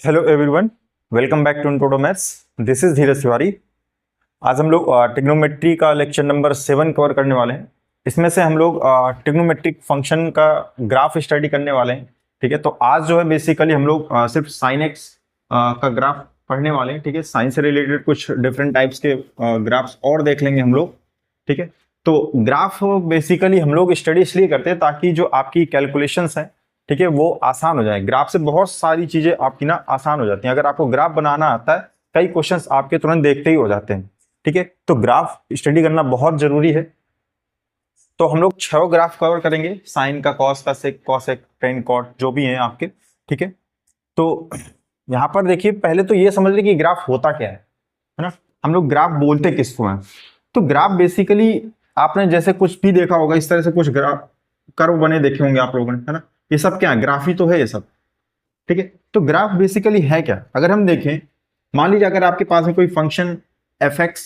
Hello everyone, welcome back to इंट्रोडो maths. This is Dheeraj Tiwari. आज हम लोग ट्रिग्नोमेट्री का लेक्चर नंबर 7 कवर करने वाले हैं। इसमें से हम लोग ट्रिग्नोमेट्रिक फंक्शन का ग्राफ स्टडी करने वाले हैं। ठीक है, तो आज जो है बेसिकली हम लोग सिर्फ साइन एक्स का ग्राफ पढ़ने वाले हैं। ठीक है, साइन से रिलेटेड कुछ डिफरेंट टाइप्स के ग्राफ्स और देख लेंगे हम लोग। ठीक है, तो ग्राफ बेसिकली हम लोग स्टडी इसलिए करते हैं ताकि जो आपकी कैलकुलेशंस हैं, ठीक है, वो आसान हो जाए। ग्राफ से बहुत सारी चीजें आपकी ना आसान हो जाती हैं। अगर आपको ग्राफ बनाना आता है, कई क्वेश्चंस आपके तुरंत देखते ही हो जाते हैं। ठीक है, तो ग्राफ स्टडी करना बहुत जरूरी है। तो हम लोग 6 ग्राफ कवर करेंगे, साइन का, कॉस का, सेक, कॉसेक, टेन, कॉट, जो भी हैं आपके। ठीक है, तो यहाँ पर देखिए, पहले तो ये समझ लें कि ग्राफ होता क्या है ना। हम लोग ग्राफ बोलते किसको हैं? तो ग्राफ बेसिकली आपने जैसे कुछ भी देखा होगा, इस तरह से कुछ ग्राफ कर्व बने देखे होंगे आप लोगों ने, है ना। ये सब क्या है? ग्राफ ही तो है ये सब। ठीक है, तो ग्राफ बेसिकली है क्या? अगर हम देखें, मान लीजिए अगर आपके पास में कोई function f x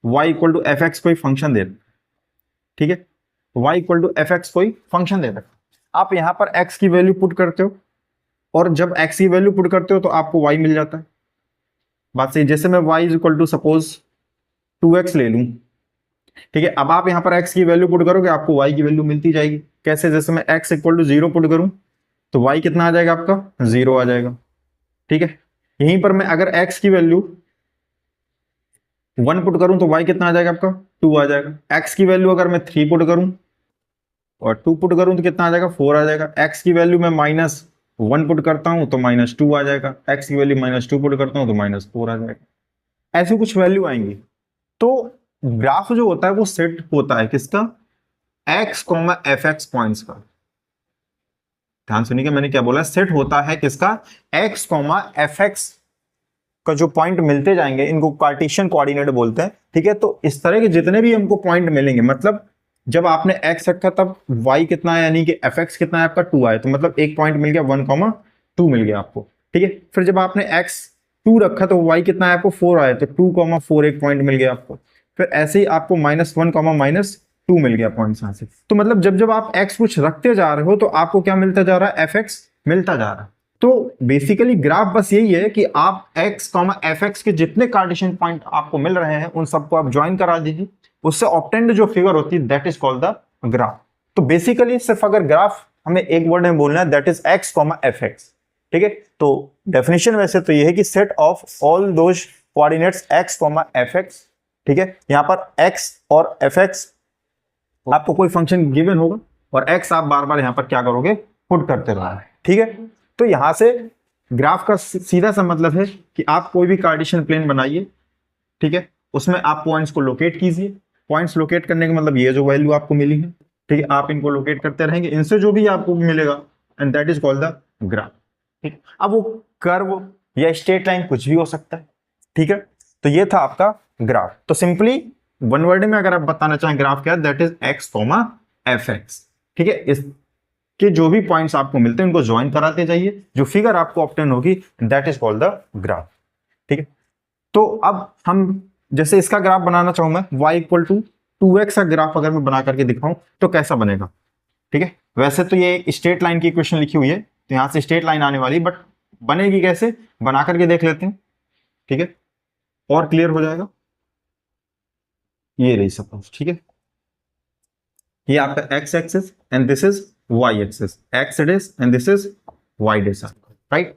y equal to f x कोई फंक्शन दे, ठीक है, y equal to f x कोई फंक्शन दे रखा, आप यहां पर एक्स की वैल्यू पुट करते हो, और जब एक्स की वैल्यू पुट करते हो तो आपको वाई मिल जाता है। बात सही। जैसे मैं y is equal to suppose 2x ले लूं, ठीक है, अब आप यहां पर x की वैल्यू पुट करोगे, आपको y की वैल्यू मिलती जाएगी। कैसे? जैसे मैं x इक्वल टू 0 पुट करूं तो y कितना आ जाएगा आपका? 0 आ जाएगा। ठीक है, यहीं पर मैं अगर x की वैल्यू 1 पुट करूं तो y कितना आ जाएगा आपका? 2 आ जाएगा। x की वैल्यू अगर मैं 3 पुट करूं और 2 पुट करूं तो कितना आ जाएगा? 4 आ जाएगा। x की वैल्यू मैं -1 पुट करता हूं तो -2 आ जाएगा। x की वैल्यू -2 पुट करता हूं तो -4 आ जाएगा। ऐसी कुछ वैल्यू आएंगी। तो ग्राफ जो होता है वो सेट होता है किसका? x, एफ एक्स पॉइंट्स का। ध्यान सुनिएगा, मैंने क्या बोला? सेट होता है किसका? x, एफ एक्स का जो पॉइंट मिलते जाएंगे, इनको कार्टेशियन कोऑर्डिनेट बोलते हैं। ठीक है, तो इस तरह के जितने भी हमको पॉइंट मिलेंगे, मतलब जब आपने x रखा तब y कितना है, यानी कि एफ एक्स कितना है आपका? 2 आया, तो मतलब एक पॉइंट मिल गया 1, 2 मिल गया आपको। ठीक है, फिर जब आपने x 2 रखा तो y कितना है आपको? 4 आया, तो 2, 4 एक पॉइंट मिल गया आपको। फिर ऐसे ही आपको -1, -2 मिल गया पॉइंट यहाँ से। तो मतलब जब जब आप x कुछ रखते जा रहे हो तो आपको क्या मिलता जा रहा है? एफ एक्स मिलता जा रहा है। तो बेसिकली ग्राफ बस यही है कि आप x, एफ एक्स के जितने कार्टेशियन पॉइंट आपको मिल रहे हैं उन सबको आप ज्वाइन करा दीजिए, उससे ऑब्टेन्ड जो फिगर होती है that is called the graph. तो बेसिकली सिर्फ अगर ग्राफ हमें एक वर्ड में बोलना है, that is x, F x. ठीक है, तो डेफिनेशन वैसे तो ये है कि set of all those coordinates x, F x. ठीक है, यहां पर x और एफ एक्स आपको कोई फंक्शन गिवन होगा और x आप बार बार यहां पर क्या करोगे? पुट करते रहोगे। ठीक है, तो यहां से ग्राफ का सीधा सा मतलब है कि आप कोई भी कार्टेशियन प्लेन बनाइए, ठीक है, उसमें आप पॉइंट्स को लोकेट कीजिए। पॉइंट्स लोकेट करने का मतलब ये जो वैल्यू आपको मिली है, ठीक है, आप इनको लोकेट करते रहेंगे, इनसे जो भी आपको मिलेगा, and that is called the graph. ठीक, अब वो कर्व या स्ट्रेट लाइन कुछ भी हो सकता है। ठीक है, तो ये था आपका ग्राफ। तो सिंपली वन वर्ड में अगर आप बताना चाहें ग्राफ क्या है, that is x, F x. ठीक है, इसके जो भी पॉइंट्स आपको मिलते हैं उनको ज्वाइन कराते जाइए, जो फिगर आपको ऑब्टेन होगी that is called the graph. ठीक है, तो अब हम जैसे इसका ग्राफ बनाना चाहूं मैं, y इक्वल टू 2x का ग्राफ अगर मैं बना करके दिखाऊं तो कैसा बनेगा? ठीक है, वैसे तो ये स्ट्रेट लाइन की इक्वेशन लिखी हुई है, तो यहां से स्ट्रेट लाइन आने वाली, बट बनेगी कैसे बना करके देख लेते हैं। ठीक है, और क्लियर हो जाएगा। ये रही सपोज, ठीक है, ये आपका x axis and this is y axis, x dash and this is y dash, right.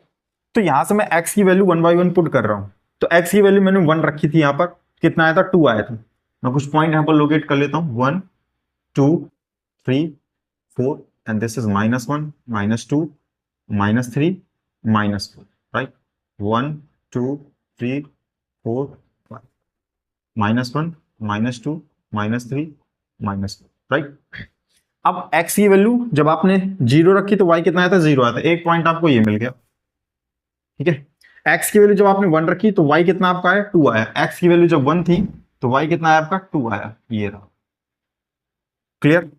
तो यहां से मैं x की वैल्यू 1 बाय 1 पुट कर रहा हूं, तो x की वैल्यू मैंने 1 रखी थी, यहां पर कितना आया था? 2 आया था। मैं कुछ पॉइंट यहां पर लोकेट कर लेता हूं, 1, 2, 3, 4 and this is -1, -2, -3, -4, right. 1, 2, 3, 4, 5, -1, -2, -3, -4, right. अब x की वैल्यू जब आपने 0 रखी तो y कितना आया था? 0 आया था, एक पॉइंट आपको ये मिल गया। ठीक है, x की वैल्यू जब आपने 1 रखी तो y कितना आपका आया? 2 आया। x की वैल्यू जब 1 थी तो y कितना आया आपका? 2 आया। ये रहा, क्लियर।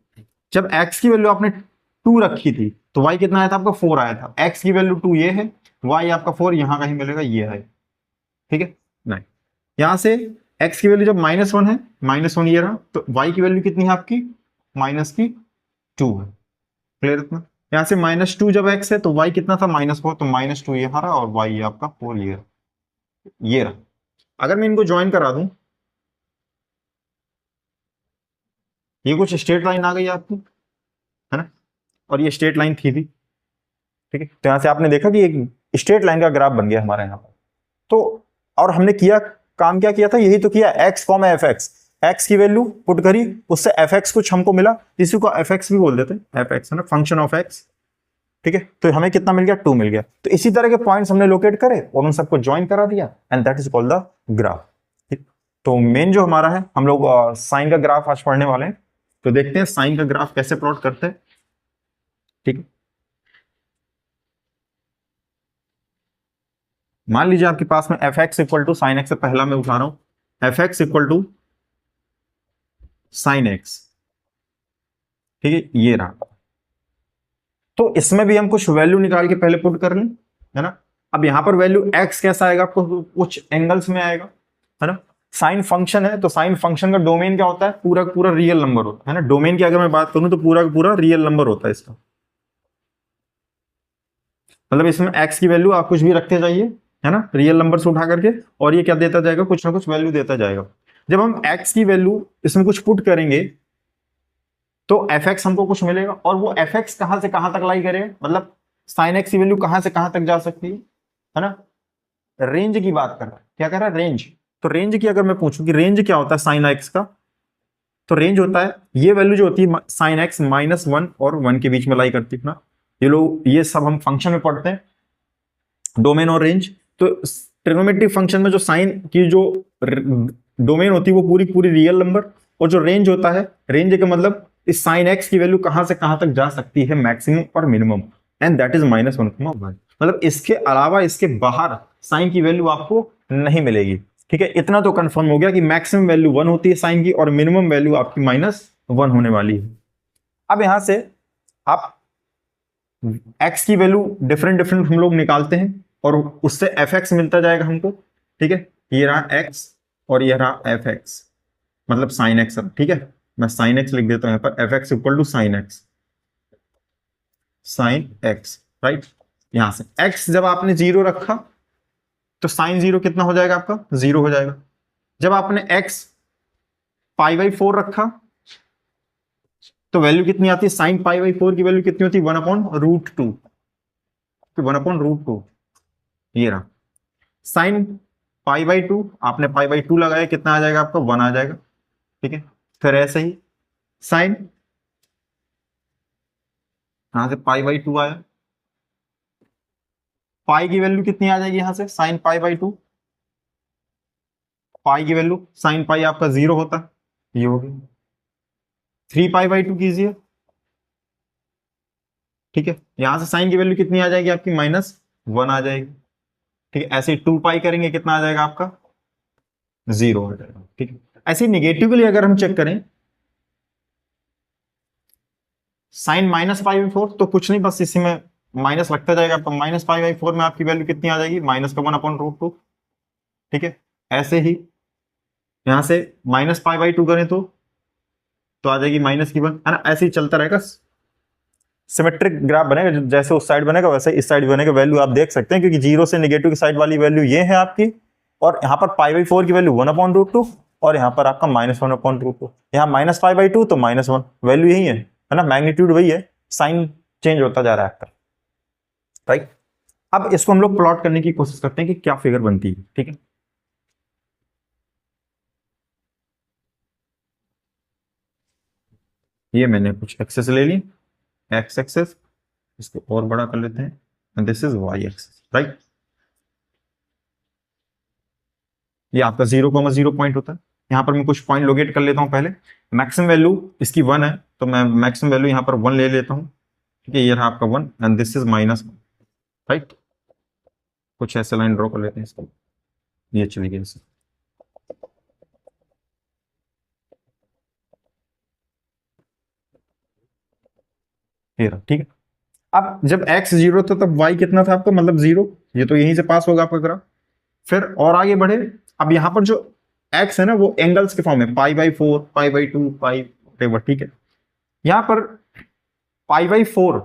जब x की वैल्यू आपने 2 रखी थी तो y कितना आया था आपका? 4 आया था। x की वैल्यू 2 ये है, y आपका 4 यहां कहीं मिलेगा, ये है। ठीक है, नहीं, यहां से x की वैल्यू जब -1 है, -1 ये रहा, तो y की वैल्यू कितनी है आपकी? -2 है। क्लियर इतना? यहाँ से -2 जब x है तो y कितना था -4, तो -2 ये रहा और y ये आपका 4 ये रहा। अगर मैं इनको ज्वाइन करा दूं, ये कुछ स्ट्रेट लाइन आ गई आपकी, है ना, और ये स्ट्रेट लाइन थी भी, ठीक है। तो यहां से आपने देखा कि एक स्ट्रेट लाइन का ग्राफ बन गया हमारे यहाँ पर। तो और हमने किया काम क्या किया था, यही तो किया, x, एफ एक्स, एक्स की वैल्यू पुट करी, उससे एफ एक्स कुछ हमको मिला, इसी को एफ एक्स भी बोल देते हैं, एफ एक्स है ना, फंक्शन ऑफ एक्स, ठीक है। तो हमें कितना मिल गया, 2 मिल गया। तो इसी तरह के पॉइंट्स हमने लोकेट करे और उन सबको ज्वाइन करा दिया, and that is called the graph. ठीक, तो मेन जो हमारा है, हम लोग साइन का ग्राफ आज पढ़ने वाले हैं। तो देखते हैं साइन का ग्राफ कैसे प्लॉट करते हैं, ठीक है। मान लीजिए आपके पास में f x equal to sine x से, पहला मैं उठा रहा हूं, f x equal to sine x, ठीक है, ये रहा। तो इसमें भी हम कुछ वैल्यू निकाल के पहले पुट कर लें, है ना। अब यहां पर वैल्यू x कैसा आएगा, आपको कुछ एंगल्स में आएगा, है ना। साइन फंक्शन है, तो साइन फंक्शन का डोमेन क्या होता है, पूरा पूरा रियल नंबर होता है ना। डोमेन की अगर मैं बात करूं तो पूरा पूरा रियल नंबर होता है इसका, मतलब इसमें x की वैल्यू आप कुछ भी रखते जाइए, है ना, रियल नंबर से उठा करके, और ये क्या देता जाएगा, कुछ ना कुछ वैल्यू देता जाएगा। जब हम x की वैल्यू इसमें कुछ पुट करेंगे तो एफ एक्स हमको कुछ मिलेगा, और वो एफ एक्स कहां से कहां तक लाई करेगा, मतलब साइन एक्स की वैल्यू कहां से कहां तक जा सकती है ना। रेंज की बात कर रहा है, क्या कर रहा है, रेंज। तो रेंज की अगर मैं पूछूं कि रेंज क्या होता है साइन एक्स का, तो रेंज होता है ये वैल्यू जो होती है साइन एक्स -1 और 1 के बीच में लाई करती है ना। ये लोग, ये सब हम फंक्शन में पढ़ते हैं, डोमेन और रेंज। तो ट्रिग्नोमेट्रिक फंक्शन में जो साइन की जो डोमेन होती है वो पूरी पूरी रियल नंबर, और जो रेंज होता है, रेंज का मतलब इस साइन एक्स की वैल्यू कहां से कहां तक जा सकती है, मैक्सिमम और मिनिमम, एंड दैट इज -1, मतलब इसके अलावा, इसके बाहर साइन की वैल्यू आपको नहीं मिलेगी, ठीक है। इतना तो कंफर्म हो गया कि मैक्सिमम वैल्यू 1 होती है साइन की, और मिनिमम वैल्यू आपकी -1 होने वाली है। अब यहां से आप x की वैल्यू डिफरेंट डिफरेंट हम लोग निकालते हैं, और उससे एफ एक्स मिलता जाएगा हमको, ठीक है। ये रहा x और ये रहा एफ एक्स, मतलब साइन एक्स, ठीक है। मैं साइन एक्स लिख देता हूं यहां पर, f x equal to sine x, sine x, right. यहां से x जब आपने 0 रखा तो साइन 0 कितना हो जाएगा आपका, 0 हो जाएगा। जब आपने x π/4 रखा तो वैल्यू कितनी आती है, साइन π/4 की वैल्यू कितनी होती है, 1/√2, 1/√2, ये रहा। साइन π/2 आपने π/2 लगाया, कितना आ जाएगा आपका, 1 आ जाएगा, ठीक है। फिर ऐसे ही साइन, यहां से π/2 आया, पाई की वैल्यू कितनी आ जाएगी यहां से, साइन π/2, पाई की वैल्यू, साइन पाई आपका 0 होता है, ये हो गया। 3π/2 कीजिए, ठीक है। यहां से साइन की वैल्यू कितनी आ जाएगी आपकी, -1 आ जाएगी, ठीक है। ऐसे 2π करेंगे, कितना आ जाएगा आपका, 0 आ जाएगा, ठीक है। ऐसे निगेटिवली अगर हम चेक करें, साइन -π/4, तो कुछ नहीं, बस इसी में माइनस लगता जाएगा आपका, -π/4 में आपकी वैल्यू कितनी आ जाएगी, -1/√2, ठीक है। ऐसे ही यहां से -π/2 करें तो आ जाएगी -1, है ना। ऐसे ही चलता रहेगा, सिमेट्रिक ग्राफ बनेगा, जैसे उस साइड बनेगा वैसे इस साइड बनेगा। वैल्यू आप देख सकते हैं, क्योंकि 0 से नेगेटिव की साइड वाली वैल्यू ये है आपकी, और यहाँ पर π/4 की वैल्यू 1/√2, और यहाँ पर आपका -1/√2, यहाँ -π/2 तो -1, वैल्यू यही है ना, मैग्नीट्यूड वही है, साइन चेंज होता जा रहा है आपका, राइट। अब इसको हम लोग प्लॉट करने की कोशिश करते हैं कि क्या फिगर बनती है, ठीक है। ये मैंने कुछ एक्सेस ले ली, एक्स एक्सेस, इसको और बड़ा कर लेते हैं, and this is y axis, right. ये आपका 0,0 पॉइंट होता है। यहां पर मैं कुछ पॉइंट लोकेट कर लेता हूं पहले। मैक्सिमम वैल्यू इसकी 1 है, तो मैं मैक्सिमम वैल्यू यहां पर 1 ले लेता हूं, ठीक है। ये रहा आपका 1, एंड दिस इज -1, राइट। कुछ ऐसे लाइन ड्रॉ कर लेते हैं इसको, ये चली गई इससे, ये रहा, ठीक है। अब जब x 0 था तब y कितना था आपका, मतलब 0, ये तो यहीं से पास होगा आपका ग्राफ। फिर और आगे बढ़े, अब यहां पर जो x है ना वो एंगल्स के फॉर्म में, π/4, π/2, पाई, ठीक है। यहां पर π/4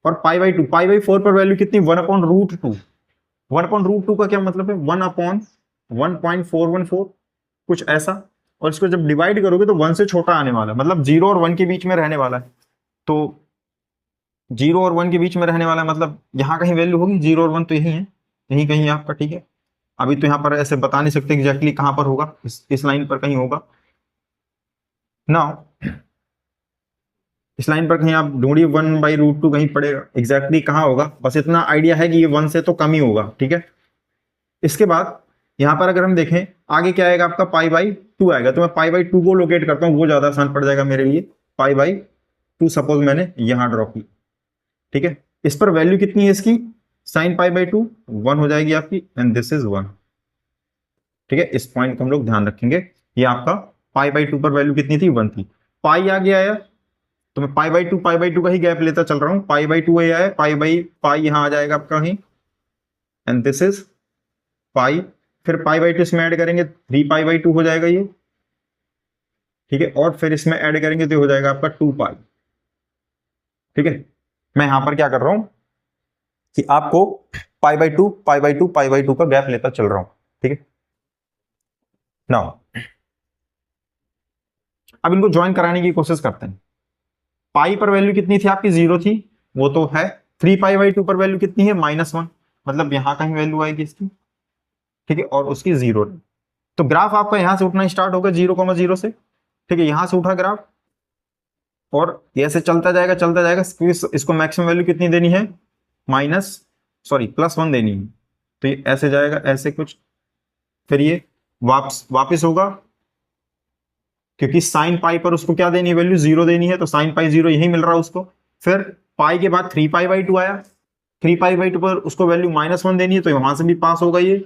और पाई बाई 4 पर वैल्यू कितनी, 1/√2। 1/√2 का क्या मतलब है, 1/1.414 कुछ ऐसा। और इसको जब डिवाइड करोगे तो 1 से छोटा आने वाला है, मतलब 0 और 1 के बीच में रहने वाला है। तो 0 और 1 के बीच में रहने वाला है, मतलब यहाँ कहीं वैल्यू होगी, 0 और 1 तो यही है, यही कहीं है आपका, ठीक है। अभी तो यहाँ पर ऐसे बता नहीं सकते एग्जैक्टली कहाँ पर होगा, इस लाइन पर कहीं होगा ना, इस लाइन पर कहीं आप ढूंढिए, 1/√2 कहीं पड़ेगा, एग्जैक्टली कहाँ होगा, बस इतना आइडिया है कि ये 1 से तो कम ही होगा, ठीक है। इसके बाद यहाँ पर अगर हम देखें आगे क्या आएगा आपका, पाई/2 आएगा। तो मैं पाई/2 को लोकेट करता हूँ, वो ज्यादा आसान पड़ जाएगा मेरे लिए। पाई/2 सपोज मैंने यहां ड्रॉ की, ठीक है। इस पर वैल्यू कितनी है इसकी, साइन पाई/2 1 हो जाएगी आपकी, एंड दिस इज 1, ठीक है। इस पॉइंट को हम लोग ध्यान रखेंगे। ये आपका पाई/2 पर वैल्यू कितनी थी, 1 थी। पाई आगे आया तो मैं पाई/2 का ही गैप लेता चल रहा हूँ। पाई/2 ये आया, पाई यहां आ जाएगा आपका कहीं, एंड दिस इज पाई। फिर पाई/2 इसमें ऐड करेंगे, 3 पाई/2 हो जाएगा ये, ठीक है। और फिर इसमें ऐड करेंगे तो हो जाएगा आपका 2 पाई, ठीक है। मैं यहां पर क्या कर रहा हूं कि आपको पाई/2 का गैप लेता चल रहा हूं, ठीक है। नाउ अब इनको ज्वाइन कराने की कोशिश करते हैं। पाई पर वैल्यू कितनी थी आपकी, 0 थी, वो तो है। 3 पाई/2 पर वैल्यू कितनी है, -1, मतलब यहां कहीं वैल्यू आएगी इसकी, ठीक है। और उसकी 0, तो ग्राफ आपका यहां से उठना स्टार्ट होगा 0,0 से, ठीक है। यहां से उठा ग्राफ और ये ऐसे चलता जाएगा चलता जाएगा। इसको मैक्सिमम वैल्यू कितनी देनी है, +1 देनी है। तो ये ऐसे जाएगा ऐसे कुछ, फिर ये वापस होगा, क्योंकि साइन पाई पर उसको क्या देनी है, वैल्यू 0 देनी है, तो साइन पाई 0 यही मिल रहा है उसको। फिर पाई के बाद 3 पाई/2 आया, 3 पाई/2 पर उसको वैल्यू -1 देनी है, तो वहां से भी पास होगा ये,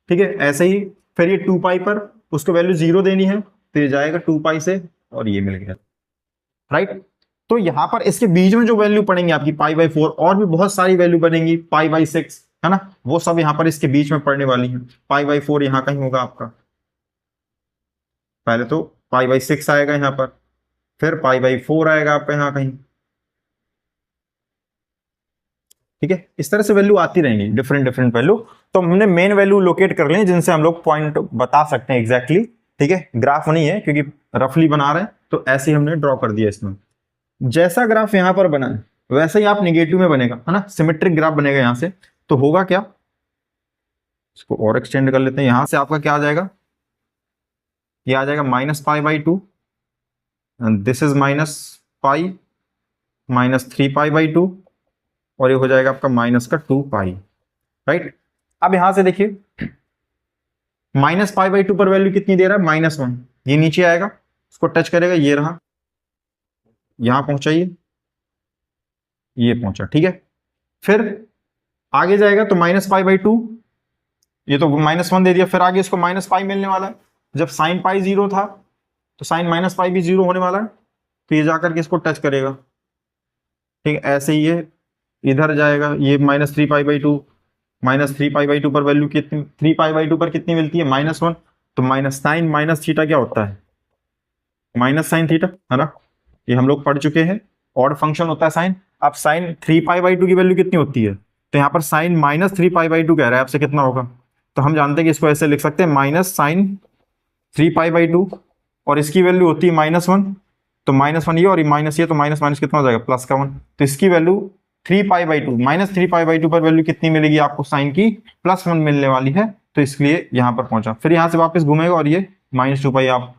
ठीक है। ऐसे ही फिर ये 2 पाई पर उसको वैल्यू 0 देनी है, तो ये जाएगा 2 पाई से, और ये मिल गया, राइट। तो यहां पर इसके बीच में जो वैल्यू पड़ेंगी आपकी पाई/4, और भी बहुत सारी वैल्यू बनेंगी, पाई/6, है ना, वो सब यहां पर इसके बीच में पड़ने वाली है। पाई/4 यहां कहीं होगा आपका, पहले तो पाई/6 आएगा यहां पर, फिर पाई/4 आएगा आपका यहां कहीं, ठीक है। इस तरह से वैल्यू आती रहेंगी, डिफरेंट डिफरेंट वैल्यू। तो हमने मेन वैल्यू लोकेट कर ली जिनसे हम लोग पॉइंट बता सकते हैं एग्जैक्टली, ठीक है। ग्राफ नहीं है क्योंकि रफली बना रहे हैं, तो ऐसे ही हमने ड्रॉ कर दिया इसमें। जैसा ग्राफ यहां पर बना है वैसा ही आप निगेटिव में बनेगा, है ना, सिमेट्रिक ग्राफ बनेगा यहां से। तो होगा क्या, इसको और एक्सटेंड कर लेते हैं, यहां से आपका क्या आ जाएगा, ये आ जाएगा -पाई/2, एंड दिस इज -पाई, -3 पाई/2, और ये हो जाएगा आपका -2 पाई, राइट। अब यहां से देखिए -पाई/2 पर वैल्यू कितनी दे रहा है, -1, ये नीचे आएगा, उसको टच करेगा, ये रहा, यहां पहुंचा, ये पहुंचा, ठीक है। फिर आगे जाएगा तो -पाई/2, ये तो -1 दे दिया, फिर आगे इसको -पाई मिलने वाला है। जब साइन पाई 0 था तो साइन -पाई भी 0 होने वाला है, तो ये जाकर के इसको टच करेगा, ठीक है। ऐसे ही ये इधर जाएगा, ये -3 पाई/2, -3 पाई/2 पर वैल्यू कितनी, 3 पाई/2 पर कितनी मिलती है, -1, तो -साइन माइनस थीटा क्या होता है, -साइन थीटा, है ना, ये हम लोग पढ़ चुके हैं, ऑड फंक्शन होता है साइन। अब साइन 3 पाई/2 की वैल्यू कितनी होती है, तो यहाँ पर साइन -3 पाई/2 कह रहा है आपसे, कितना होगा, तो हम जानते हैं कि इसको ऐसे लिख सकते हैं, -sin 3 पाई/2, और इसकी वैल्यू होती है -1, तो -1 ये और माइनस ये, तो माइनस माइनस कितना हो जाएगा, +1, तो इसकी वैल्यू 3 पाई/2, -3 पाई/2 पर वैल्यू कितनी मिलेगी आपको, साइन की +1 मिलने वाली है, तो इसलिए यहां पर पहुंचा। फिर यहां से वापस घूमेगा और ये -2 पाई आप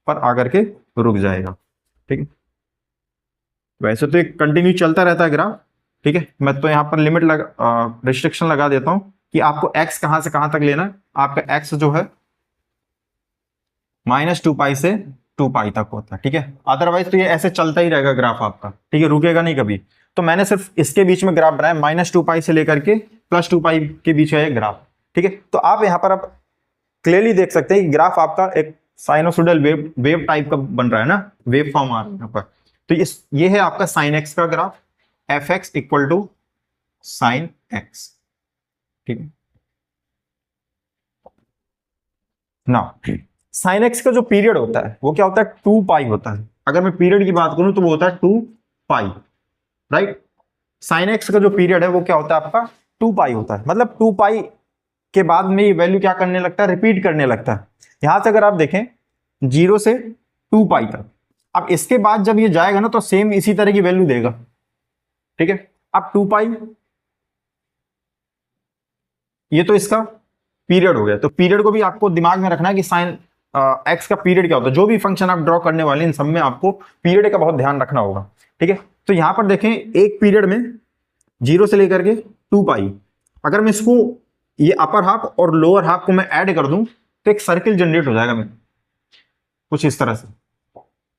पर आकर के रुक जाएगा, ठीक है। वैसे तो एक कंटिन्यू चलता रहता है ग्राफ, ठीक है। मैं तो यहाँ पर लिमिट रिस्ट्रिक्शन लगा देता हूं कि आपको x कहां से कहां तक लेना है। आपका x जो है -2 पाई से 2 पाई तक होता है, ठीक है। अदरवाइज तो ये ऐसे चलता ही रहेगा ग्राफ आपका, ठीक है, रुकेगा नहीं कभी। तो मैंने सिर्फ इसके बीच में ग्राफ बनाया, -2 पाई से लेकर के +2 पाई के बीच है ग्राफ, ठीक है। तो आप यहाँ पर आप क्लियरली देख सकते हैं कि ग्राफ आपका एक साइनोसोडल वेव टाइप का बन रहा है ना, वेव फॉर्म आ रहा है यहाँ पर। तो ये है आपका साइन एक्स का ग्राफ, fx = साइन एक्स, ठीक है ना। साइन एक्स का जो पीरियड होता है वो क्या होता है, 2 पाई होता है। अगर मैं पीरियड की बात करूं तो वो होता है 2 पाई, राइट। साइन एक्स का जो पीरियड है वो क्या होता है आपका 2 पाई होता है, मतलब 2 पाई के बाद में ये वैल्यू क्या करने लगता है, रिपीट करने लगता है। यहां से अगर आप देखें 0 से 2 पाई तक, अब इसके बाद जब ये जाएगा ना तो सेम इसी तरह की वैल्यू देगा, ठीक है। अब 2 पाई ये तो इसका पीरियड हो गया, तो पीरियड को भी आपको दिमाग में रखना है कि साइन एक्स का पीरियड क्या होता है। जो भी फंक्शन आप ड्रॉ करने वाले इन सब में आपको पीरियड का बहुत ध्यान रखना होगा, ठीक है। तो यहां पर देखें एक पीरियड में 0 से लेकर के 2 पाई, अगर मैं इसको ये अपर हाफ और लोअर हाफ को मैं ऐड कर दूं तो एक सर्किल जनरेट हो जाएगा मेरे, कुछ इस तरह से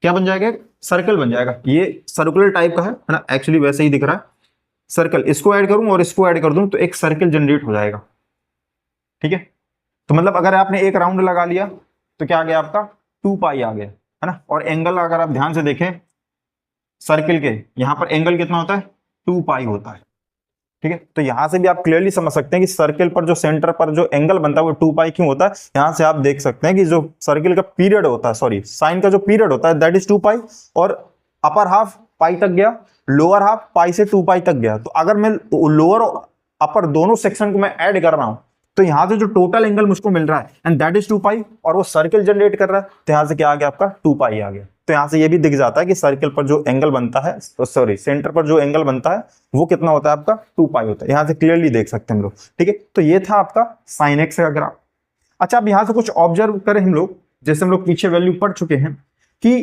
क्या बन जाएगा, सर्कल बन जाएगा। ये सर्कुलर टाइप का है ना, एक्चुअली वैसे ही दिख रहा है सर्कल। इसको ऐड करूं और इसको ऐड कर दूं तो एक सर्किल जनरेट हो जाएगा, ठीक है। तो मतलब अगर आपने एक राउंड लगा लिया तो क्या आ गया आपका 2 पाई आ गया, है ना। और एंगल अगर आप ध्यान से देखें सर्किल के, यहां पर एंगल कितना होता है 2 पाई होता है, ठीक है। तो यहां से भी आप क्लियरली समझ सकते हैं कि सर्किल पर जो सेंटर पर जो एंगल बनता है वो 2 पाई क्यों होता है। यहां से आप देख सकते हैं कि जो सर्किल का पीरियड होता है, सॉरी साइन का जो पीरियड होता है दैट इज 2 पाई, और अपर हाफ पाई तक गया, लोअर हाफ पाई से 2 पाई तक गया। तो अगर मैं लोअर और अपर दोनों सेक्शन को मैं ऐड कर रहा हूं तो यहां से जो टोटल एंगल मुझको मिल रहा है एंड दैट इज 2 पाई, और वो सर्किल जनरेट कर रहा है तो यहां से क्या आ गया आपका 2 पाई आ गया। तो यहां से ये भी दिख जाता है कि सर्किल पर जो एंगल बनता है, सॉरी सेंटर पर जो एंगल बनता है वो कितना होता है आपका 2 पाई होता है। यहां से क्लियरली देख सकते हैं हम लोग, ठीक है। तो ये था आपका साइन एक्स का ग्राफ। अच्छा, अब यहां से कुछ ऑब्जर्व करें हम लोग, जैसे हम लोग पीछे वैल्यू पढ़ चुके हैं कि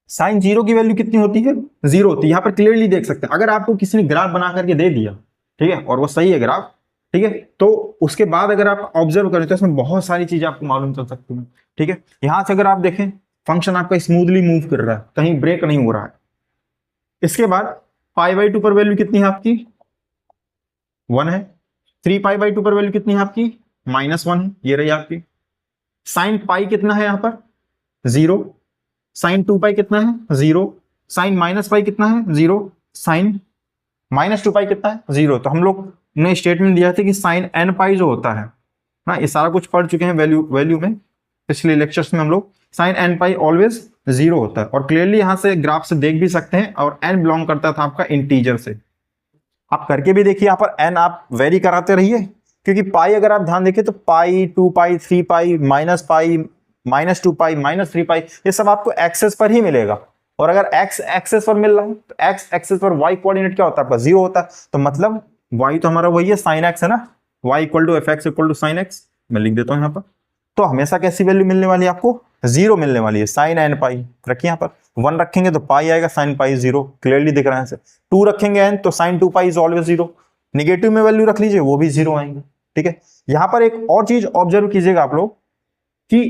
साइन 0 की वैल्यू कितनी होती है, 0 होती है। यहां पर क्लियरली देख सकते हैं, अगर आपको किसी ने ग्राफ बना करके दे दिया, ठीक है, और वो सही है ग्राफ, ठीक है, तो उसके बाद अगर आप ऑब्जर्व करें तो इसमें बहुत सारी चीजें आपको मालूम चल सकती हैं, ठीक है। यहां से अगर आप देखें फंक्शन आपका स्मूथली मूव कर रहा है, कहीं ब्रेक नहीं हो रहा है। इसके बाद π/2 पर वैल्यू कितनी है आपकी 1 है, 3π/2 पर वैल्यू कितनी है आपकी -1 है, ये रही आपकी। साइन पाई कितना है यहां पर 0, साइन 2 पाई कितना है 0, साइन माइनस पाई कितना है 0, साइन -2 पाई कितना है 0। तो हम लोग ने स्टेटमेंट दिया था कि साइन n पाई जो होता है ना, ये सारा कुछ पढ़ चुके हैं वैल्यू में पिछले लेक्चर्स में हम लोग। साइन n पाई ऑलवेज 0 होता है, और क्लियरली यहां से ग्राफ से देख भी सकते हैं, और n बिलोंग करता था आपका इंटीजर से। आप करके भी देखिए, यहाँ पर n आप वेरी कराते रहिए, क्योंकि पाई अगर आप ध्यान देखिए तो पाई 2 पाई 3 पाई पाई -2 पाई -3 पाई ये सब आपको एक्सेस पर ही मिलेगा। और अगर x एक्सेस पर मिल रहा है तो x एक्सेस पर y कोऑर्डिनेट क्या होता है आपका 0 होता है। तो मतलब y तो हमारा वही है साइन x है ना, y = fx = sin x। मैं लिख देता हूं यहाँ पर। तो हमेशा कैसी वैल्यू मिलने वाली है आपको 0 मिलने वाली है। साइन n पाई रखिए, यहाँ पर 1 रखेंगे तो पाई आएगा, साइन पाई 0 क्लियरली दिख रहा है। 2 रखेंगे n तो sine 2 pi is always 0। Negative में वैल्यू रख लीजिए वो भी 0 आएंगे, ठीक है। यहाँ पर एक और चीज ऑब्जर्व कीजिएगा आप लोग कि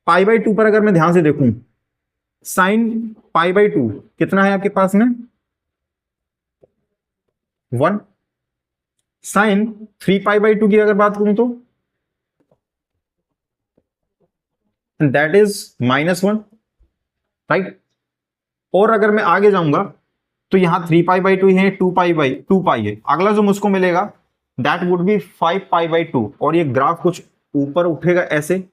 π/2 पर अगर मैं ध्यान से देखूं साइन π/2 कितना है आपके पास में 1। साइन 3π/2 की अगर बात करूं तो दैट इज -1, राइट। और अगर मैं आगे जाऊंगा तो यहां 3π/2 है, 2 पाई है। अगला जो मुझको मिलेगा दैट वुड बी 5π/2, और ये ग्राफ कुछ ऊपर उठेगा, ऐसे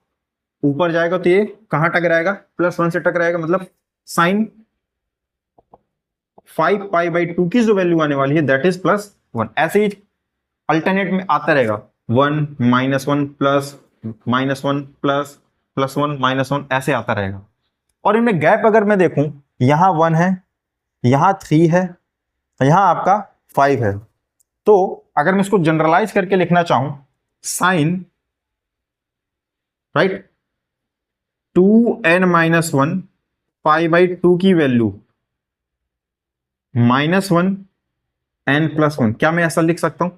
ऊपर जाएगा तो ये कहां टकराएगा +1 से टकराएगा। मतलब साइन 5π/2 की जो वैल्यू आने वाली है दैट इज +1। ऐसे ही अल्टरनेट में आता रहेगा 1 -1 प्लस -1 प्लस +1 -1 ऐसे आता रहेगा। और इनमें गैप अगर मैं देखूं, यहां 1 है, यहां 3 है, यहां आपका 5 है। तो अगर मैं इसको जनरलाइज करके लिखना चाहूं साइन राइट 2n-1 π/2 की वैल्यू -1 n+1, क्या मैं ऐसा लिख सकता हूं?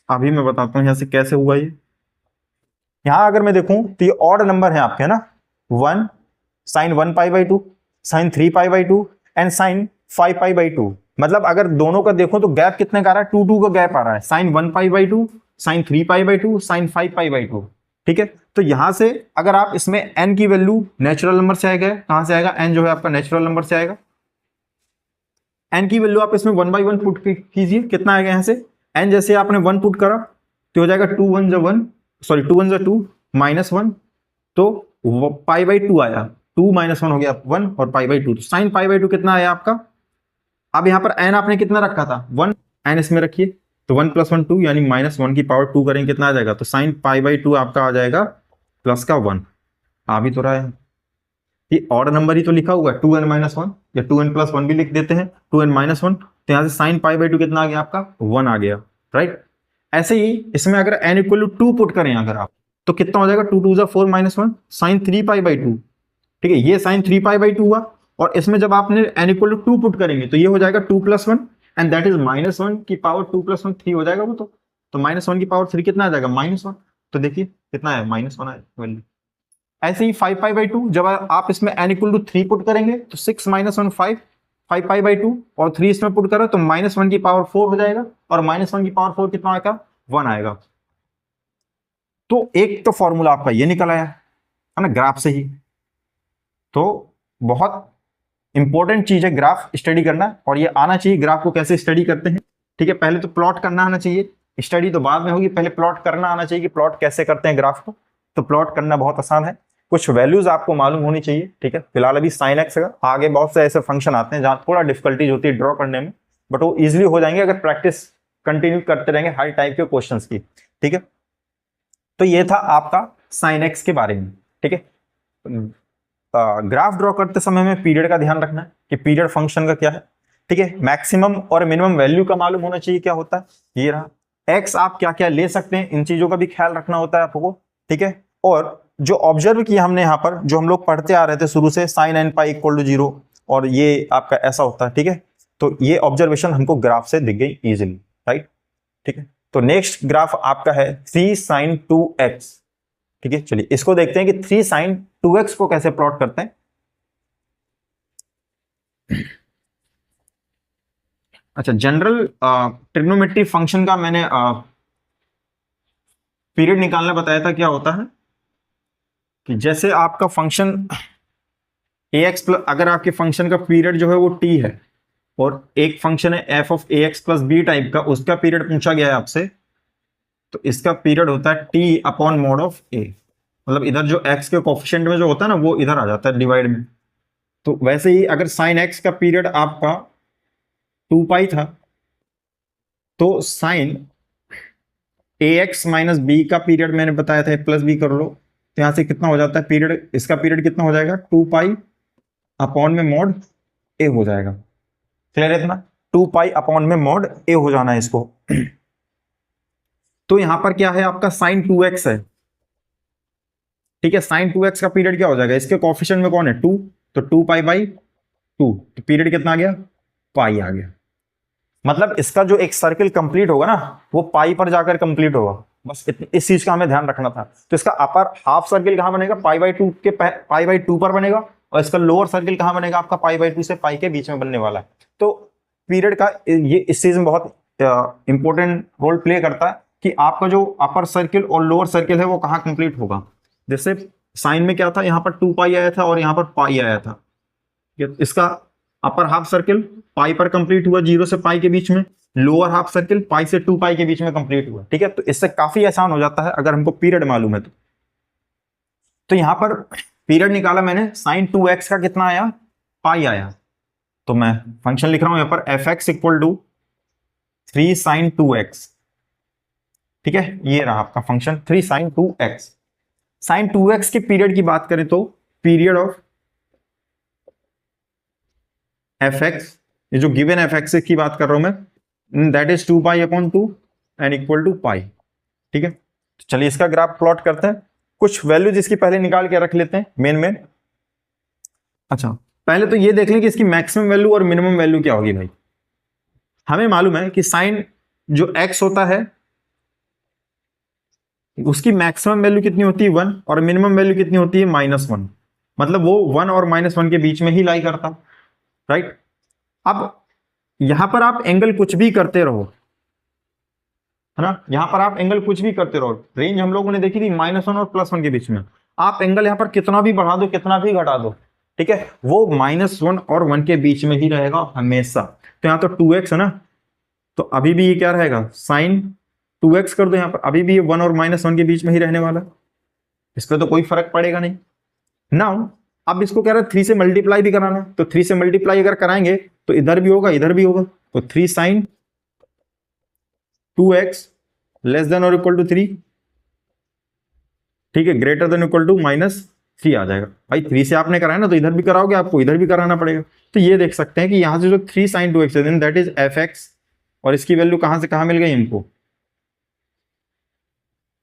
अभी मैं बताता हूं यहां से कैसे हुआ ये। यहां अगर मैं देखूं तो ये ऑड नंबर है आपके, है ना, 1 साइन 1π/2, साइन 3π/2 एंड साइन 5π/2। मतलब अगर दोनों का देखो तो गैप कितने का आ रहा है 2 का गैप आ रहा है। साइन 1π/2, साइन 3π/2, साइन 5π/2, ठीक है। तो यहां से अगर आप इसमें n की वैल्यू नेचुरल नंबर से आएगा, कहां से आएगा n जो है आपका नेचुरल नंबर से आएगा। n की वैल्यू आप इसमें 1 by 1 पुट कीजिए, कितना आएगा यहां से n जैसे आपने 1 पुट करा तो हो जाएगा 2 1 1, सॉरी 2 1 2 -1, तो π/2 आया, 2 -1 हो गया 1 और π/2। साइन π/2 कितना आया आपका अब यहाँ पर n आपने कितना रखा था 1, n इसमें रखिए, तो 1 + 1 2 यानी -1 की पावर 2 करेंगे कितना आ जाएगा, तो sin π/2 आपका आ जाएगा प्लस का 1। आ भी तो रहा है, ये ऑड नंबर ही तो लिखा हुआ है 2n-1 या 2n+1 भी लिख देते हैं 2n-1, तो यहाँ से sin π/2 कितना आ गया आपका 1 आ गया, राइट। ऐसे ही इसमें अगर n = 2 पुट करें अगर आप, तो कितना हो जाएगा 2 2 = 4 -1 sin 3π/2, ठीक है, ये sin 3π/2 हुआ। और इसमें जब आपने n = 2 पुट करेंगे तो ये हो जाएगा 2 + 1 एंड दैट इज -1 की पावर 2 + 1 3 हो जाएगा वो, तो -1 की पावर 3 कितना आ जाएगा -1, तो देखिए कितना है -1 है वैल्यू। ऐसे ही 5π/2 जब आप इसमें n = 3 पुट करेंगे तो 6 - 1 5 5π/2 और 3 इसमें पुट करो तो -1 की पावर 4 हो जाएगा, और -1 की पावर 4 कितना आएगा 1 आएगा। तो एक तो फॉर्मूला आपका ये निकल आया है ना ग्राफ से ही। तो बहुत इंपॉर्टेंट चीज है ग्राफ स्टडी करना, और ये आना चाहिए ग्राफ को कैसे स्टडी करते हैं, ठीक है। पहले तो प्लॉट करना आना चाहिए, स्टडी तो बाद में होगी, पहले प्लॉट करना आना चाहिए कि प्लॉट कैसे करते हैं ग्राफ को। तो प्लॉट करना बहुत आसान है, कुछ वैल्यूज आपको मालूम होनी चाहिए, ठीक है। फिलहाल अभी sin x है, आगे बहुत से ऐसे फंक्शन आते हैं जहां थोड़ा डिफिकल्टीज होती है ड्रॉ करने में, बट वो इजिली हो जाएंगे अगर प्रैक्टिस कंटिन्यू करते रहेंगे हर टाइप के क्वेश्चंस की, ठीक है। तो ये था आपका sin x के बारे में, ठीक है। ग्राफ ड्रॉ करते समय में पीरियड का ध्यान रखना है कि पीरियड फंक्शन का क्या है, ठीक है। मैक्सिमम और मिनिमम वैल्यू का मालूम होना चाहिए क्या होता है, ये रहा। एक्स आप क्या क्या ले सकते हैं, इन चीजों का भी ख्याल रखना होता है आपको, ठीक है। और जो ऑब्जर्व किया हमने यहाँ पर, जो हम लोग पढ़ते आ रहे थे शुरू से, sin nπ = 0, और ये आपका ऐसा होता है, ठीक है। तो ये ऑब्जर्वेशन हमको ग्राफ से दिख गई इजिली, राइट, ठीक है। तो नेक्स्ट ग्राफ आपका है 3 sin 2x, ठीक है। चलिए इसको देखते हैं कि 3 sin 2x को कैसे प्लॉट करते हैं। अच्छा, जनरल ट्रिग्नोमेट्री फंक्शन का मैंने पीरियड निकालना बताया था, क्या होता है कि जैसे आपका फंक्शन ax प्लस, अगर आपके फंक्शन का पीरियड जो है वो t है, और एक फंक्शन है f(ax + b) टाइप का, उसका पीरियड पूछा गया है आपसे, तो इसका पीरियड होता है t/mod(a), मतलब इधर जो x के कोफिशिएंट में जो होता है ना वो इधर आ जाता है डिवाइड में। तो वैसे ही अगर sin x का पीरियड आपका 2π था, तो sin ax - b का पीरियड मैंने बताया था a+b कर लो, तो यहां से कितना हो जाता है पीरियड, इसका पीरियड कितना हो जाएगा 2π/mod a हो जाएगा। क्लियर है इतना, 2π/mod a हो जाना है इसको। तो यहां पर क्या है आपका sin 2x है, ठीक है। sin 2x का पीरियड क्या हो जाएगा, इसके कोफिशिएंट में कौन है 2, तो 2π/2, तो पीरियड कितना आ गया पाई आ गया। मतलब इसका जो एक सर्किल कंप्लीट होगा ना वो पाई पर जाकर कंप्लीट होगा, बस इस चीज का हमें ध्यान रखना था। तो इसका अपर हाफ सर्किल कहां बनेगा, π/2 के π/2 पर बनेगा, और इसका लोअर सर्किल कहां बनेगा आपका π/2 से पाई के बीच में बनने वाला है। तो पीरियड का ये इस चीज में बहुत इंपॉर्टेंट रोल प्ले करता है कि आपका जो अपर सर्किल और लोअर सर्किल है वो कहां कंप्लीट होगा। जैसे साइन में क्या था, यहाँ पर 2π आया था और यहाँ पर पाई आया था, इसका अपर हाफ सर्किल पाई पर कंप्लीट हुआ 0 से पाई के बीच में, लोअर हाफ सर्किल पाई से 2π के बीच में कंप्लीट हुआ, ठीक है। तो इससे काफी आसान हो जाता है अगर हमको पीरियड मालूम है तो यहां पर पीरियड निकाला मैंने, sin 2x का कितना आया पाई आया, तो मैं फंक्शन लिख रहा हूं यहां पर fx = 3 sin 2x, ठीक है। ये रहा आपका function 3 sin 2x। sin 2x के पीरियड की बात करें तो पीरियड ऑफ fx, ये जो गिवन fx की बात कर रहा हूं मैं, that is 2π/2 and equal to pi, ठीक है। तो चलिए इसका ग्राफ प्लॉट करते हैं, कुछ वैल्यूज इसकी पहले निकाल के रख लेते हैं मेन। अच्छा, पहले तो ये देख लें कि इसकी मैक्सिमम वैल्यू और मिनिमम वैल्यू क्या होगी भाई। हमें मालूम है कि साइन जो x होता है उसकी मैक्सिमम वैल्यू कितनी होती है 1, और मिनिमम वैल्यू कितनी होती है -1, मतलब वो 1 और -1 के बीच में ही लाई करता, राइट। अब यहां पर आप एंगल कुछ भी करते रहो, है ना, यहां पर आप एंगल कुछ भी करते रहो, रेंज हम लोगों ने देखी थी -1 और +1 के बीच में, आप एंगल यहां पर कितना भी बढ़ा दो कितना भी घटा दो, ठीक है, वो -1 और 1 के बीच में ही रहेगा हमेशा। तो यहां तो 2x है ना, तो अभी भी ये क्या रहेगा sin 2x कर दो, यहां पर अभी भी ये 1 और -1 के बीच में ही रहने वाला, इस पर तो कोई फर्क पड़ेगा नहीं। नाउ अब इसको कह रहा है 3 से मल्टीप्लाई भी कराना, तो 3 से मल्टीप्लाई अगर कराएंगे तो इधर भी होगा इधर भी होगा, तो 3 साइन 2x लेस देन और इक्वल टू 3, ठीक है, ग्रेटर देन इक्वल टू -3 आ जाएगा। भाई 3 से आपने कराया ना, तो इधर भी कराओगे आपको इधर भी कराना पड़ेगा। तो ये देख सकते हैं कि यहां से जो 3 साइन 2x है दैट इज fx, और इसकी वैल्यू कहां से कहां मिल गई इनको,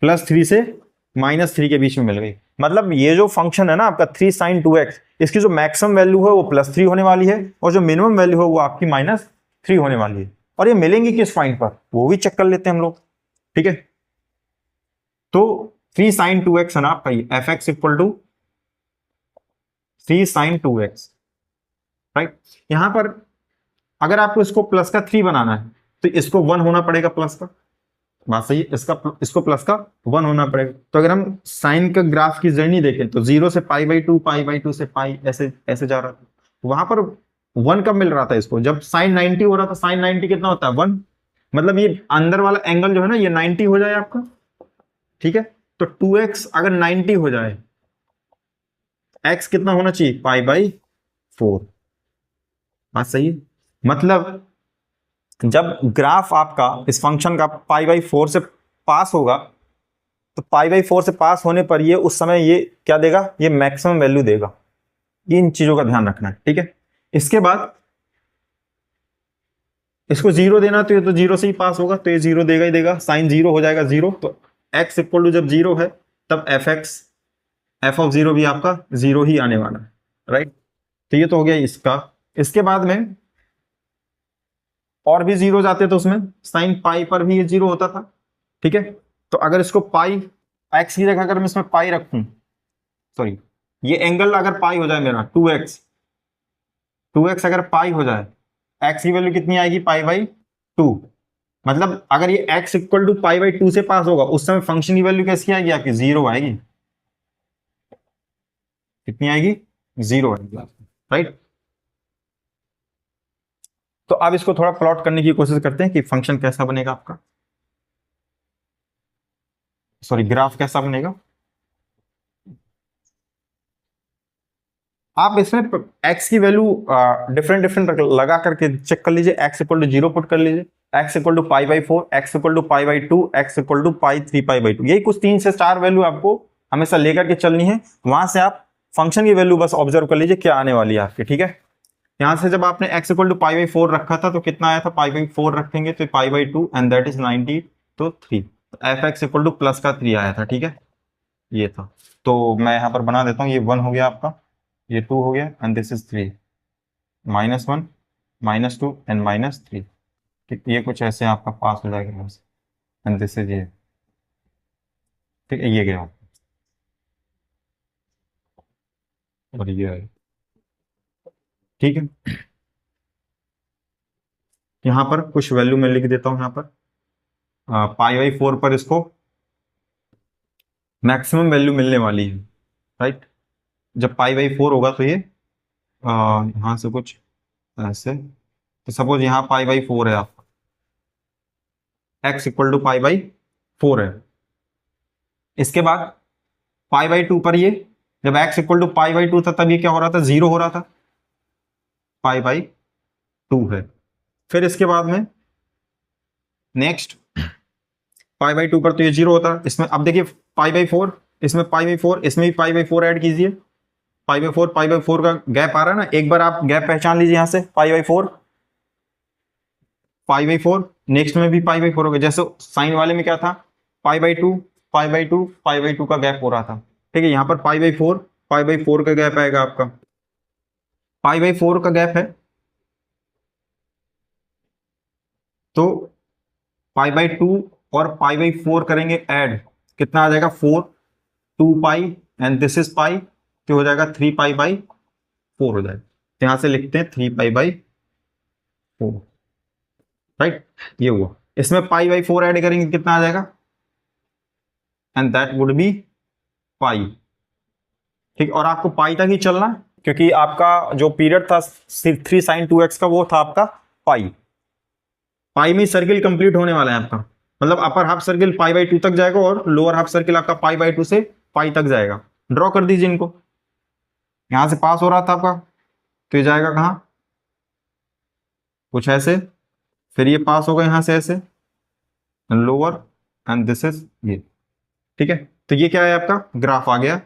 +3 से -3 के बीच में मिल गई। मतलब ये जो फंक्शन है ना आपका 3 साइन 2x, इसकी जो मैक्सिमम वैल्यू है वो +3 होने वाली है, और जो मिनिमम वैल्यू है वो आपकी -3 होने वाली है। और ये मिलेंगी किस पॉइंट पर, वो भी चेक कर लेते हैं हम लोग, ठीक है। तो 3 साइन 2x है ना आपका ये fx equal to 3 sine 2x, right. यहां पर अगर आपको इसको प्लस का 3 बनाना है तो इसको 1 होना पड़ेगा प्लस का, बात सही है, इसको प्लस का 1 होना पड़ेगा। तो अगर हम साइन का ग्राफ की जर्नी देखें तो 0 से π/2 से पाई ऐसे ऐसे जा रहा था, वहां पर 1 कब मिल रहा था इसको, जब साइन 90 हो रहा था। साइन 90 कितना होता है 1, मतलब ये अंदर वाला एंगल जो है ना ये 90 हो जाए आपका, ठीक है। तो 2x अगर 90 हो जाए, x कितना होना चाहिए π/4, बात सही है। मतलब जब ग्राफ आपका इस फंक्शन का π/4 से पास होगा, तो π/4 से पास होने पर ये उस समय ये क्या देगा, ये मैक्सिमम वैल्यू देगा। ये इन चीजों का ध्यान रखना है, ठीक है। इसके बाद इसको 0 देना, तो ये तो 0 से ही पास होगा, तो ये 0 देगा ही देगा, साइन 0 हो जाएगा 0। तो x इक्वल टू जब 0 है तब f(0) भी आपका 0 ही आने वाला है, राइट। तो ये तो हो गया इसका। इसके बाद में और भी 0 आते तो उसमें साइन पाई पर भी ये 0 होता था, ठीक है। तो अगर इसको पाई x की जगह अगर मैं इसमें पाई रखूं, सॉरी ये एंगल अगर पाई हो जाए मेरा 2x अगर पाई हो जाए, x की वैल्यू कितनी आएगी π/2। मतलब अगर ये x इक्वल टू π/2 से पास होगा उस समय फंक्शन की वैल्यू कैसी आएगी आपकी, 0 आएगी। कितनी आएगी, 0 आएगी, राइट। तो अब इसको थोड़ा प्लॉट करने की कोशिश करते हैं कि फंक्शन कैसा बनेगा आपका, सॉरी ग्राफ कैसा बनेगा। आप इसमें x की वैल्यू डिफरेंट डिफरेंट लगा करके चेक कर लीजिए। x इक्वल टू 0 पुट कर लीजिए, x equal to π/4, x equal to π/2, x equal to π3π/2, यही कुछ 3 से 4 वैल्यू आपको हमेशा लेकर के चलनी है। वहां से आप फंक्शन की वैल्यू बस ऑब्जर्व कर लीजिए क्या आने वाली है आपकी, ठीक है। यहां से जब आपने x इक्वल टू π/4 रखा था तो कितना आया था, π/4 रखेंगे तो π/2 एंड दैट इज 90, तो 3, fx इक्वल टू प्लस का 3 आया था, ठीक है, ये था। तो मैं यहां पर बना देता हूं, ये 1 हो गया आपका, ये 2 हो गया एंड दिस इज 3, -1 -2 एंड -3, ठीक। ये कुछ ऐसे आपका पास हो जाएगा यहाँ से एंड दिस इज ये, ठीक है, ये गया और ये आया, ठीक है। यहाँ पर कुछ वैल्यू मैं लिख देता हूँ, यहाँ पर π/4 पर इसको मैक्सिमम वैल्यू मिलने वाली है, राइट। जब π/4 होगा तो ये यहाँ से कुछ ऐसे, तो सपोज यहाँ π/4 है आपका, x इक्वल टू π/4 है। इसके बाद π/2 पर ये जब x इक्वल टू π/2 था तब ये क्या हो रहा था, 0 हो रहा था, π/2 है। फिर इसके बाद में नेक्स्ट π/2 पर तो ये 0 होता है। इसमें अब देखिए π/4, इसमें π/4, इसमें भी π/4 ऐड कीजिए, π/4 का गैप आ रहा है ना, एक बार आप गैप पहचान लीजिए यहां से, π/4 नेक्स्ट में भी π/4 होगा। जैसे साइन वाले में क्या था, π/2 का गैप हो रहा था, ठीक है। यहाँ पर π/4 का गैप आएगा आपका, π/4 का गैप है तो π/2 और π/4 करेंगे ऐड, कितना आ जाएगा 4, 2π एंड दिस इज पाई, तो हो जाएगा 3π/4 हो जाएगा। तो यहां से लिखते हैं 3π/4, राइट, ये हुआ। इसमें π/4 ऐड करेंगे कितना आ जाएगा, एंड दैट वुड बी पाई, ठीक। और आपको पाई तक ही चलना, क्योंकि आपका जो पीरियड था 3 साइन 2x का वो था आपका पाई। पाई में सर्किल कंप्लीट होने वाला है आपका, मतलब अपर हाफ सर्किल π/2 तक जाएगा और लोअर हाफ सर्किल आपका π/2 से पाई तक जाएगा। ड्रॉ कर दीजिए इनको, यहां से पास हो रहा था आपका, तो ये जाएगा कहां, कुछ ऐसे, फिर ये पास होगा यहां से ऐसे, लोअर, एंड दिस इज ये। ठीक है, तो ये क्या है आपका ग्राफ आ गया।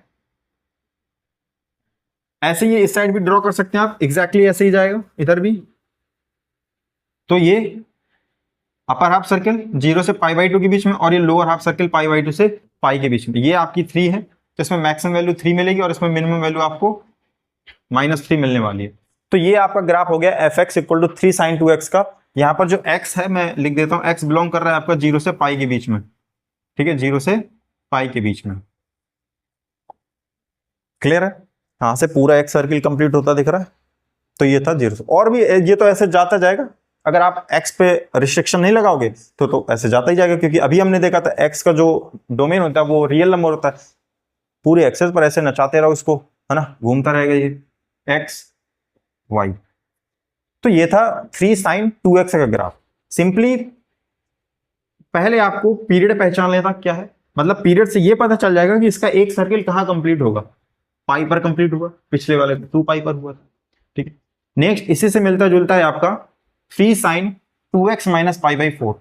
ऐसे ही इस साइड भी ड्रॉ कर सकते हैं आप, एग्जैक्टली ऐसे ही जाएगा इधर भी। तो ये अपर हाफ सर्किल 0 से π/2 के बीच में, और ये लोअर हाफ सर्किल π/2 से पाई के बीच में, ये आपकी 3 है, तो इसमें मैक्सिमम वैल्यू 3 मिलेगी और इसमें मिनिमम वैल्यू आपको -3 मिलने वाली है। तो ये आपका ग्राफ हो गया f x equal to 3 sin 2x का। यहां पर जो x है मैं लिख देता हूं, x बिलोंग कर रहा है आपका 0 से पाई के बीच में। ठीक है, 0 से पाई के बीच में। क्लियर है, यहां से पूरा एक सर्किल कंप्लीट होता दिख रहा है। तो ये था 0 से, और भी ये तो ऐसे जाता जाएगा, अगर आप x पे रिस्ट्रिक्शन नहीं लगाओगे तो ऐसे जाता ही जाएगा, क्योंकि अभी हमने देखा था x का जो डोमेन होता है वो रियल नंबर होता है, पूरे एक्सेस पर ऐसे नचाते रहो इसको, है ना, घूमता रहेगा ये x y। तो ये था 3 sin 2x का ग्राफ। सिंपली पहले आपको पीरियड पहचान लेना क्या है, मतलब पीरियड से ये पता चल जाएगा कि इसका एक सर्किल कहां कंप्लीट होगा, पाई पर कंप्लीट हुआ, पिछले वाले 2 पाई पर हुआ था। ठीक है, नेक्स्ट इसी से मिलता जुलता है आपका 3 sin 2x - π/4।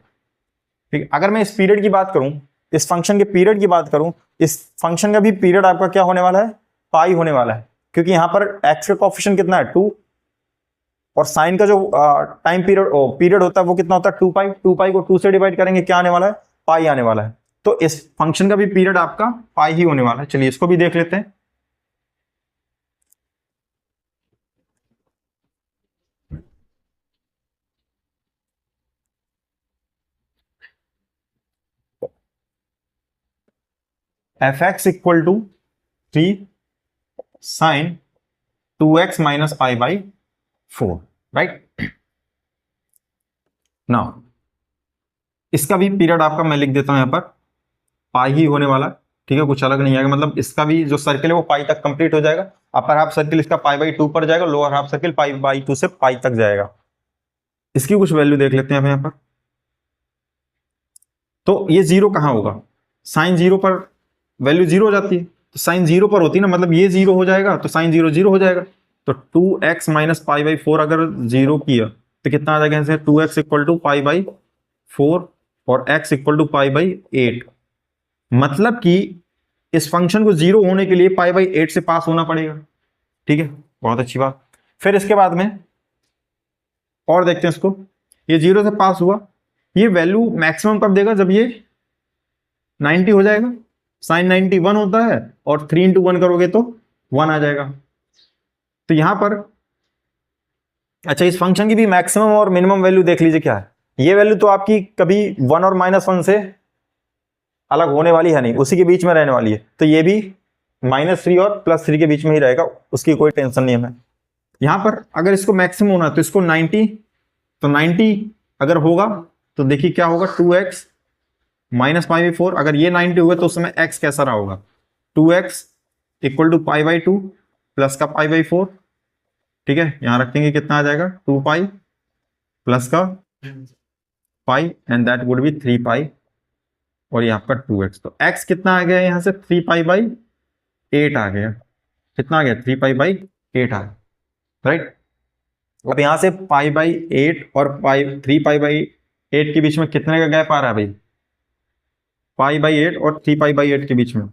ठीक है, अगर मैं इस पीरियड की बात करूं, इस फंक्शन के पीरियड की बात करूं, इस फंक्शन का भी पीरियड आपका क्या होने वाला है, पाई होने वाला है, क्योंकि यहां पर x का कोएफिशिएंट कितना है 2, और साइन का जो टाइम पीरियड होता है वो कितना होता है 2 पाई। 2 पाई को 2 से डिवाइड करेंगे, क्या आने वाला है, पाई आने वाला है। तो इस फंक्शन का भी पीरियड आपका पाई ही होने वाला है। चलिए इसको भी देख लेते हैं। F x equal to 3 sin 2x - i/4, right. Now इसका भी पीरियड आपका मैं लिख देता हूं यहां पर, पाई ही होने वाला। ठीक है, कुछ अलग नहीं आएगा, मतलब इसका भी जो सर्किल है वो पाई तक कंप्लीट हो जाएगा। अपर हाफ सर्किल इसका π/2 पर जाएगा, लोअर हाफ सर्किल π/2 से पाई तक जाएगा। इसकी कुछ वैल्यू देख लेते हैं अब यहां पर। तो ये 0 कहां होगा, साइन 0 पर वैल्यू 0 हो जाती है, तो साइन 0 पर होती है ना, मतलब ये 0 हो जाएगा, तो साइन 0 0 हो जाएगा। तो 2x - π/4 अगर 0 किया तो कितना आ जाएगा, 2x = π/4 और x = π/8। मतलब कि इस फंक्शन को 0 होने के लिए π/8 से पास होना पड़ेगा। ठीक है, बहुत अच्छी बात। फिर इसके बाद में और देखते हैं इसको, ये 0 से पास हुआ, ये वैल्यू मैक्सिमम कब देगा, जब ये 90 हो जाएगा। साइन 90 1 होता है, और 3 × 1 करोगे तो 1 आ जाएगा। तो यहां पर अच्छा, इस फंक्शन की भी मैक्सिमम और मिनिमम वैल्यू देख लीजिए क्या है। ये वैल्यू तो आपकी कभी 1 और -1 से अलग होने वाली है नहीं, उसी के बीच में रहने वाली है। तो ये भी -3 और +3 के बीच में ही रहेगा, उसकी कोई टेंशन नहीं है। यहां पर अगर इसको मैक्सिमम होना तो इसको 90, तो 90 अगर होगा तो देखिए क्या होगा, 2x - π/4। अगर ये 90 हुआ तो उस समय x कैसा रहा होगा, 2x = π/2 प्लस का π/4। ठीक है, यहां रखेंगे कितना आ जाएगा, 2 पाई प्लस का पाई, एंड दैट वुड बी 3 पाई, और ये आपका 2x। तो x कितना आ गया यहां से, 3π/8 आ गया। कितना आ गया, 3π/8 आ गया, राइट। अब यहां से π/8 और 3π/8 के बीच में कितने का गैप आ रहा है भाई, π/8 और 3π/8 के बीच में।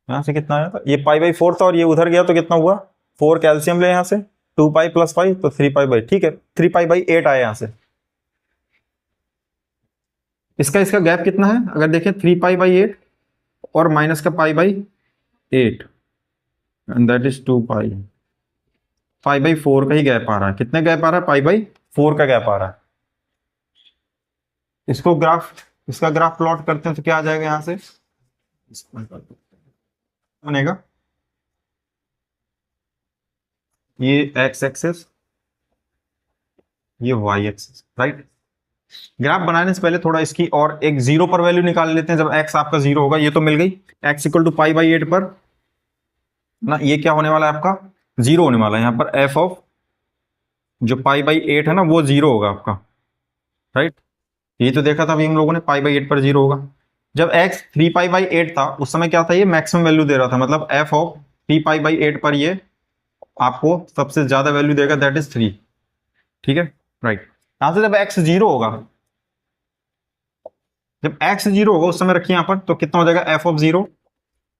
यहां से कितना आया था, ये π/4 था और ये उधर गया तो कितना हुआ, 4 कैल्शियम ले यहां से, 2 पाई + पाई तो 3π/, ठीक है, 3π/8 आया यहां से। इसका गैप कितना है, अगर देखें 3π/8 और माइनस का π/8, एंड दैट इज 2 पाई। π/4 का ही गैप आ रहा है। कितने गैप आ रहा है, π/4 का गैप आ रहा है। इसका ग्राफ प्लॉट करते हैं तो क्या आ जाएगा, यहां से बनेगा ये x एक्सिस, ये y एक्सिस, राइट। ग्राफ बनाने से पहले थोड़ा इसकी और एक 0 पर वैल्यू निकाल लेते हैं, जब x आपका 0 होगा। ये तो मिल गई, x = π/8 पर ना, ये क्या होने वाला है आपका, 0 होने वाला है। यहां पर f ऑफ जो π/8 है ना वो 0 होगा आपका, राइट। ये तो देखा था अभी हम लोगों ने, π/8 पर 0 होगा। जब x 3π/8 था उस समय क्या था, ये मैक्सिमम वैल्यू दे रहा था, मतलब f ऑफ 3π/8 पर ये आपको सबसे ज्यादा वैल्यू देगा, दैट इज 3। ठीक है, राइट। यहां से जब x 0 होगा, जब x 0 होगा उस समय रखिए यहां पर, तो कितना हो जाएगा f of 0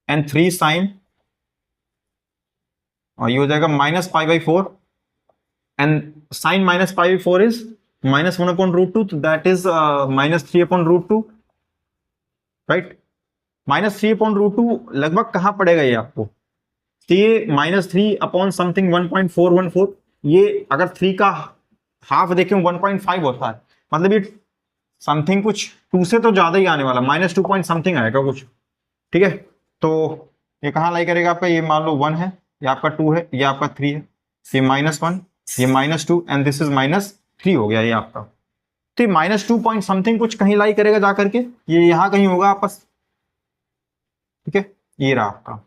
एंड 3 साइन, और ये हो जाएगा minus pi by 4, and sine minus pi by 4 is minus 1 upon root 2, तो that is minus 3 upon root 2, right. Minus 3 upon root 2 लगभग कहां पड़ेगा ये आपको, तो ये माइनस 3 अपॉन समथिंग 1.414, ये अगर 3 का हाफ देखें 1.5 होता है, मतलब ये समथिंग कुछ 2 से तो ज्यादा ही आने वाला, माइनस 2 पॉइंट समथिंग आएगा कुछ, ठीक है। तो ये कहां लाई करेगा आपका, ये मान लो 1 है, ये आपका 2 है, ये आपका 3 है, ये -1, ये -2 एंड दिस इज -3 हो गया ये आपका। तो ये -2 पॉइंट समथिंग कुछ कहीं लाई करेगा जाकर के, ये यहां कहीं होगा आपस, ठीक है, ये रहा आपका।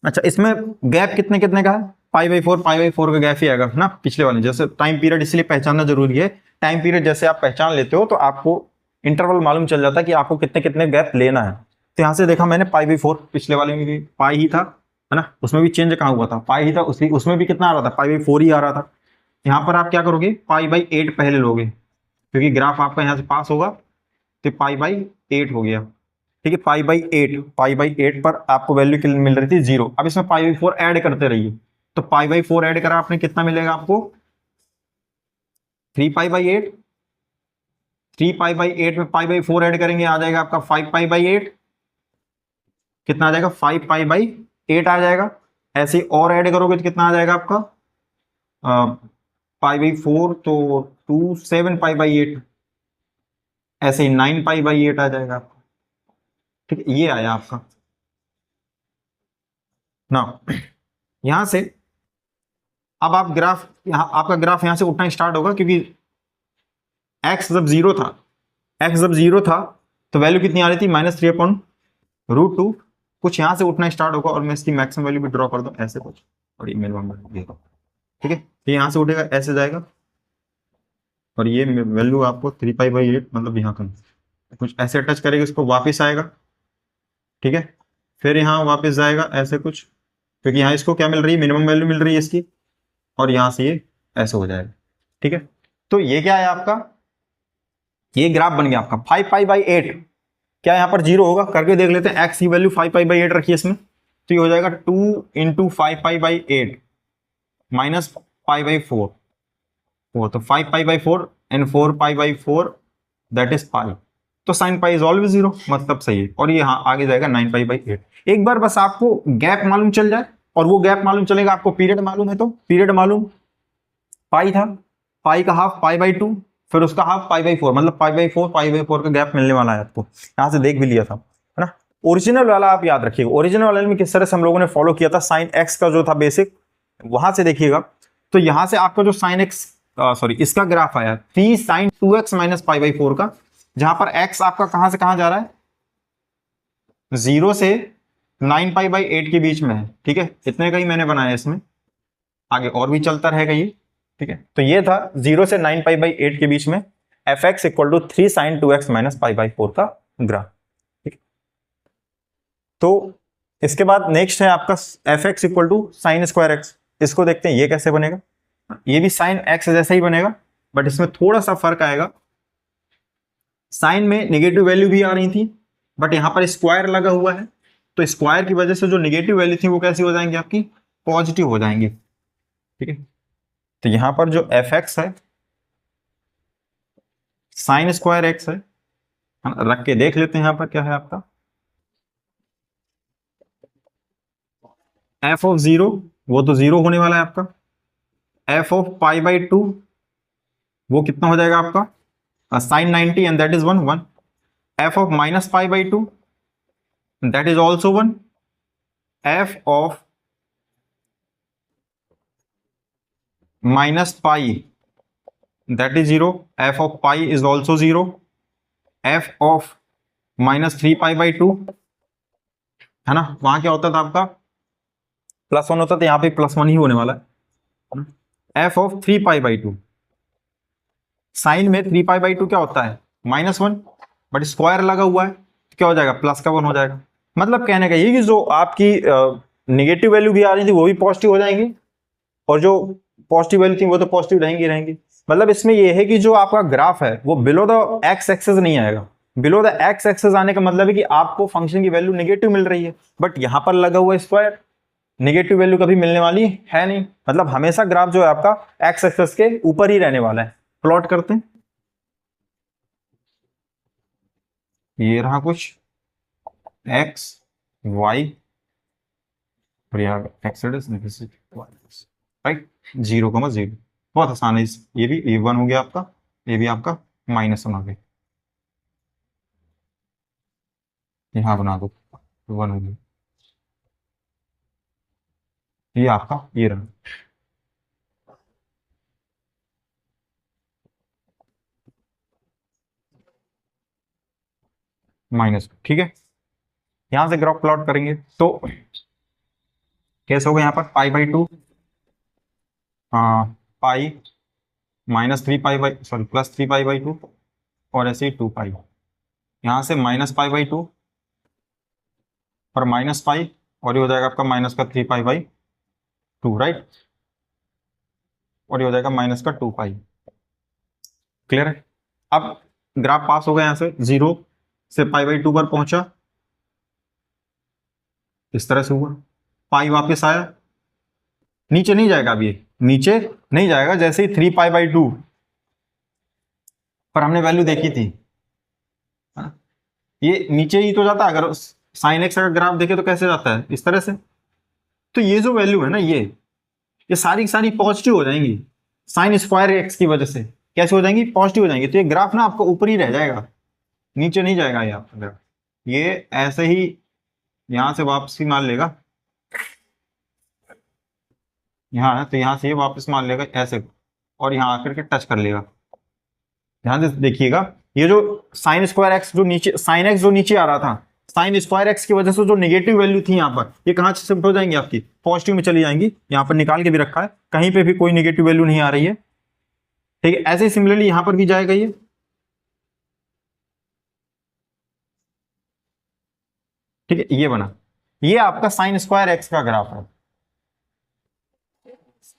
अच्छा, इसमें गैप कितने कितने का है, पाई बाई 4 का गैप ही आएगा ना, पिछले वाले जैसे। टाइम पीरियड इसलिए पहचानना जरूरी है, टाइम पीरियड जैसे आप पहचान लेते हो तो आपको इंटरवल मालूम चल जाता है कि आपको कितने कितने गैप लेना है। तो यहां से देखा मैंने पाई बाई 4, पिछले वाले में भी पाई ही था, है ना, उसमें भी चेंज कहाँ हुआ था, पाई ही था, उसमें भी कितना आ रहा था, पाई बाई 4 ही आ रहा था। यहाँ पर आप क्या करोगे, पाई बाई 8 पहले लोगे, क्योंकि ग्राफ आपका यहाँ से पास होगा, तो पाई बाई 8 हो गया, ठीक है। पाई बाई 8 पर आपको वैल्यू मिल रही थी 0, अब इसमें पाई बाई 4 ऐड करते रहिए, तो पाई बाई 4 ऐड करा आपने, कितना मिलेगा आपको, 3 पाई बाई 8, 3 पाई बाई 8 में पाई बाई 4 ऐड करेंगे, आ जाएगा आपका 5 पाई बाई 8, कितना आ जाएगा 5 पाई बाई 8 आ जाएगा। ऐसे और ऐड करोगे तो कितना आ जाएगा आपका, पाई बाई 4 तो 2 7 पाई बाई 8, ऐसे ही 9 पाई बाई 8 आ जाएगा आपका, ठीक है, ये आया आपका ना। यहां से अब आप ग्राफ, यहां आपका ग्राफ यहां से उठना स्टार्ट होगा, क्योंकि x जब 0 था, x जब 0 था तो वैल्यू कितनी आ रही थी, -3 अपॉन रूट 2, कुछ यहां से उठना स्टार्ट होगा, और मैं इसकी मैक्सिमम वैल्यू भी ड्रॉ कर दूं ऐसे कुछ, और ये मेरे नंबर, ठीक है, ये यहां से उठेगा ऐसे जाएगा, और ये वैल्यू आपको 3 पाई बाई 8 मतलब यहाँ का कुछ ऐसे टच करेगा, इसको वापस आएगा, ठीक है, फिर यहाँ वापस जाएगा ऐसे कुछ, क्योंकि यहाँ इसको क्या मिल रही है, मिनिमम वैल्यू मिल रही है इसकी, और यहां से ये ऐसे हो जाएगा, ठीक है। तो ये क्या है आपका, ये ग्राफ बन गया आपका 5 पाई बाई 8, क्या यहाँ पर 0 होगा, करके देख लेते हैं। x की वैल्यू 5 पाई बाई 8 रखिए इसमें, तो ये हो जाएगा 2 into 5 pi by 8 minus pi by 4, तो 5 पाई by 4 and 4 pi by 4 that is pi, तो साइन पाई इज ऑलवेज 0, मतलब सही है, और ये यहाँ आगे जाएगा 9 पाई बाई 8। एक बार बस आपको गैप मालूम चल जाए, और वो गैप मालूम चलेगा, आपको पीरियड मालूम है तो पीरियड मालूम, पाई था, पाई का हाफ पाई बाई 2, फिर उसका हाफ पाई बाई 4, मतलब पाई बाई 4 का गैप मिलने वाला है आपको, यहां से देख भी लिया था, है ना। ओरिजिनल वाला आप याद रखिएगा, ओरिजिनल वाले में किस तरह से हम लोगों ने फॉलो किया था, साइन एक्स का जो था बेसिक, वहां से देखिएगा, तो यहां से आपका जो साइन एक्स सॉरी इसका ग्राफ आया 3 sine 2x minus pi by 4 का, जहां पर x आपका कहां से कहां जा रहा है, 0 से 9 पाई बाई 8 के बीच में है, ठीक है, इतने का ही मैंने बनाया इसमें, आगे और भी चलता रहेगा ये, ठीक है। तो ये था 0 से 9 पाई बाई 8 के बीच में f x equal to 3 sine 2x minus pi by 4 का ग्राफ, ठीक। तो इसके बाद नेक्स्ट है आपका f x equal to sine square x, इसको देखते हैं ये कैसे बनेगा। ये भी साइन एक्स जैसा ही बनेगा, बट इसमें थोड़ा सा फर्क आएगा, साइन में नेगेटिव वैल्यू भी आ रही थी, बट यहां पर स्क्वायर लगा हुआ है, तो स्क्वायर की वजह से जो नेगेटिव वैल्यू थी वो कैसी हो जाएंगी, आपकी पॉजिटिव हो जाएंगी, ठीक है। तो यहां पर जो एफ एक्स है साइन स्क्वायर एक्स है, रख के देख लेते हैं यहां पर क्या है आपका, एफ ऑफ 0 वो तो 0 होने वाला है आपका, एफ ऑफ पाई बाई 2 वो कितना हो जाएगा आपका sine 90 and that is 1, f of minus pi by 2 that is also 1, f of minus pi that is 0, f of pi is also 0, f of -3 pi by 2, है ना, वहां क्या होता था आपका +1 होता था, यहां पे +1 ही होने वाला है, f of 3 pi by 2, sine में 3 पाई बाई 2 क्या होता है -1, बट स्क्वायर लगा हुआ है तो क्या हो जाएगा प्लस का 1 हो जाएगा, मतलब कहने का ये कि जो आपकी नेगेटिव वैल्यू भी आ रही थी वो भी पॉजिटिव हो जाएंगी, और जो पॉजिटिव वैल्यू थी वो तो पॉजिटिव रहेंगी रहेंगी। मतलब इसमें ये है कि जो आपका ग्राफ है वो बिलो द एक्स एक्सेस नहीं आएगा। बिलो द एक्स एक्सेस आने का मतलब है कि आपको फंक्शन की वैल्यू नेगेटिव मिल रही है, बट यहां पर लगा हुआ स्क्वायर, नेगेटिव वैल्यू कभी मिलने वाली है नहीं। मतलब हमेशा ग्राफ जो है आपका एक्स एक्सेस के ऊपर ही रहने वाला है। प्लॉट करते हैं, ये रहा कुछ एक्स वाई और यहाँ एक्स राइट, 0,0। बहुत आसान है। ये भी A1 हो गया आपका, ये भी आपका -1 हो गया। यहाँ बना दो 1 हो गया, ये आपका ये रहा। माइनस, ठीक है। यहां से ग्राफ प्लॉट करेंगे तो कैसे होगा, यहाँ पर π/2, हाँ पाई -3π/, सॉरी +3π/2 और ऐसे ही 2π। यहाँ से -π/2 और -π और ये हो जाएगा आपका -3π/2 राइट, और ये हो जाएगा -2π। क्लियर है। अब ग्राफ पास हो गया, यहाँ से 0 से π/2 पर पहुंचा, इस तरह से हुआ, पाई वापस आया, नीचे नहीं जाएगा। अब ये नीचे नहीं जाएगा, जैसे ही 3π/2 पर हमने वैल्यू देखी थी, ये नीचे ही तो जाता है। अगर साइन एक्स का ग्राफ देखे तो कैसे जाता है, इस तरह से। तो ये जो वैल्यू है ना, ये सारी की सारी पॉजिटिव हो जाएंगी साइन स्क्वायर एक्स की वजह से। कैसे हो जाएंगी, पॉजिटिव हो जाएंगी। तो ये ग्राफ ना आपको ऊपर ही रह जाएगा, नीचे नहीं जाएगा ये आपका ग्राफ। ये ऐसे ही यहां से वापसी मान लेगा, यहाँ है तो यहाँ से ये वापस मान लेगा ऐसे, और यहाँ आकर के टच कर लेगा। ध्यान से देखिएगा, ये जो साइन स्क्वायर एक्स जो नीचे, साइन एक्स जो नीचे आ रहा था, साइन स्क्वायर एक्स की वजह से जो नेगेटिव वैल्यू थी यहाँ पर, ये कहाँ से शिफ्ट हो जाएंगी, आपकी पॉजिटिव में चली जाएंगी। यहाँ पर निकाल के भी रखा है, कहीं पे भी कोई नेगेटिव वैल्यू नहीं आ रही है, ठीक है। ऐसे ही सिमिलरली यहाँ पर भी जाएगा ये, ठीक है। ये बना, ये आपका साइन स्क्वायर एक्स का ग्राफ है।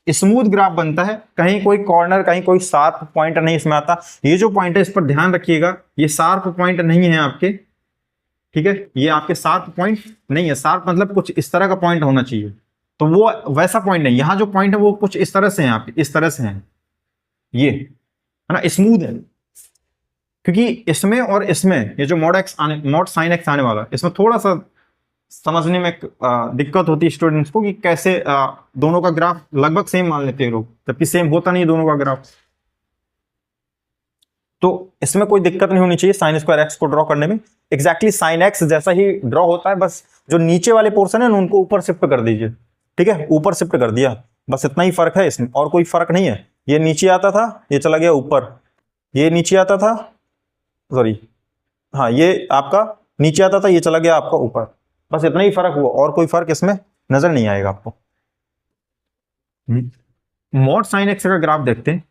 स्मूथ ग्राफ बनता है, कहीं कोई कॉर्नर, कहीं कोई शार्प पॉइंट नहीं इसमें आता। ये जो पॉइंट है इस पर ध्यान रखिएगा, ये शार्प पॉइंट नहीं है आपके, ठीक है। ये आपके शार्प पॉइंट नहीं है। शार्प मतलब कुछ इस तरह का पॉइंट होना चाहिए, तो वो वैसा पॉइंट नहीं। यहाँ जो पॉइंट है वो कुछ इस तरह से है आपके, इस तरह से है, ये है ना, स्मूथ है। क्योंकि इसमें और इसमें ये जो मॉड साइन एक्स आने वाला, इसमें थोड़ा सा समझने में दिक्कत होती है स्टूडेंट्स को कि कैसे दोनों का ग्राफ लगभग सेम मान लेते हैं लोग, जबकि सेम होता नहीं दोनों का ग्राफ। तो इसमें कोई दिक्कत नहीं होनी चाहिए साइन स्क्वायर एक्स को ड्रॉ करने में। एग्जैक्टली साइन एक्स जैसा ही ड्रॉ होता है, बस जो नीचे वाले पोर्शन है ना उनको ऊपर शिफ्ट कर दीजिए, ठीक है। ऊपर शिफ्ट कर दिया, बस इतना ही फर्क है इसमें, और कोई फर्क नहीं है। ये नीचे आता था, ये चला गया ऊपर, ये नीचे आता था, सॉरी हाँ ये आपका नीचे आता था, ये चला गया आपका ऊपर, बस इतना ही फर्क हुआ, और कोई फर्क इसमें नजर नहीं आएगा आपको। मॉड साइन एक्स का ग्राफ देखते हैं।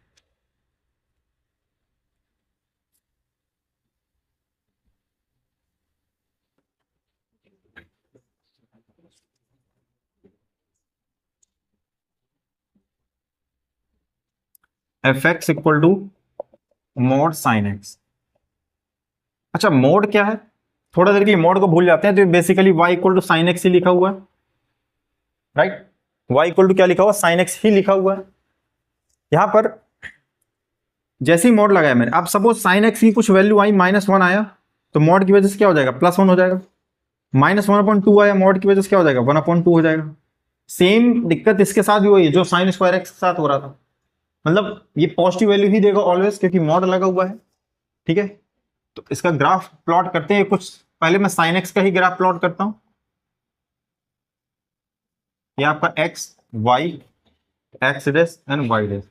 F x equal to mod sine x. अच्छा मॉड क्या है, थोड़ा देर के लिए मॉड को भूल जाते हैं। तो basically y equal to sine x ही लिखा हुआ है, राइट। y इक्वल टू क्या लिखा हुआ, साइन एक्स ही लिखा हुआ है। यहां पर जैसे ही मॉड लगाया मैंने, अब सपोज साइन एक्स की कुछ वैल्यू आई -1 आया, तो मॉड की वजह से क्या हो जाएगा, +1 हो जाएगा। -1/2 आया, मॉड की वजह से क्या हो जाएगा, 1/2 हो जाएगा। सेम दिक्कत इसके साथ भी हुई है जो साइन स्क्वायर एक्स के साथ हो रहा था। मतलब ये पॉजिटिव वैल्यू ही देगा ऑलवेज, क्योंकि मॉड लगा हुआ है, ठीक है। तो इसका ग्राफ प्लॉट करते हैं कुछ, पहले मैं साइन एक्स का ही ग्राफ प्लॉट करता हूं। ये आपका x y, x dash and y dash,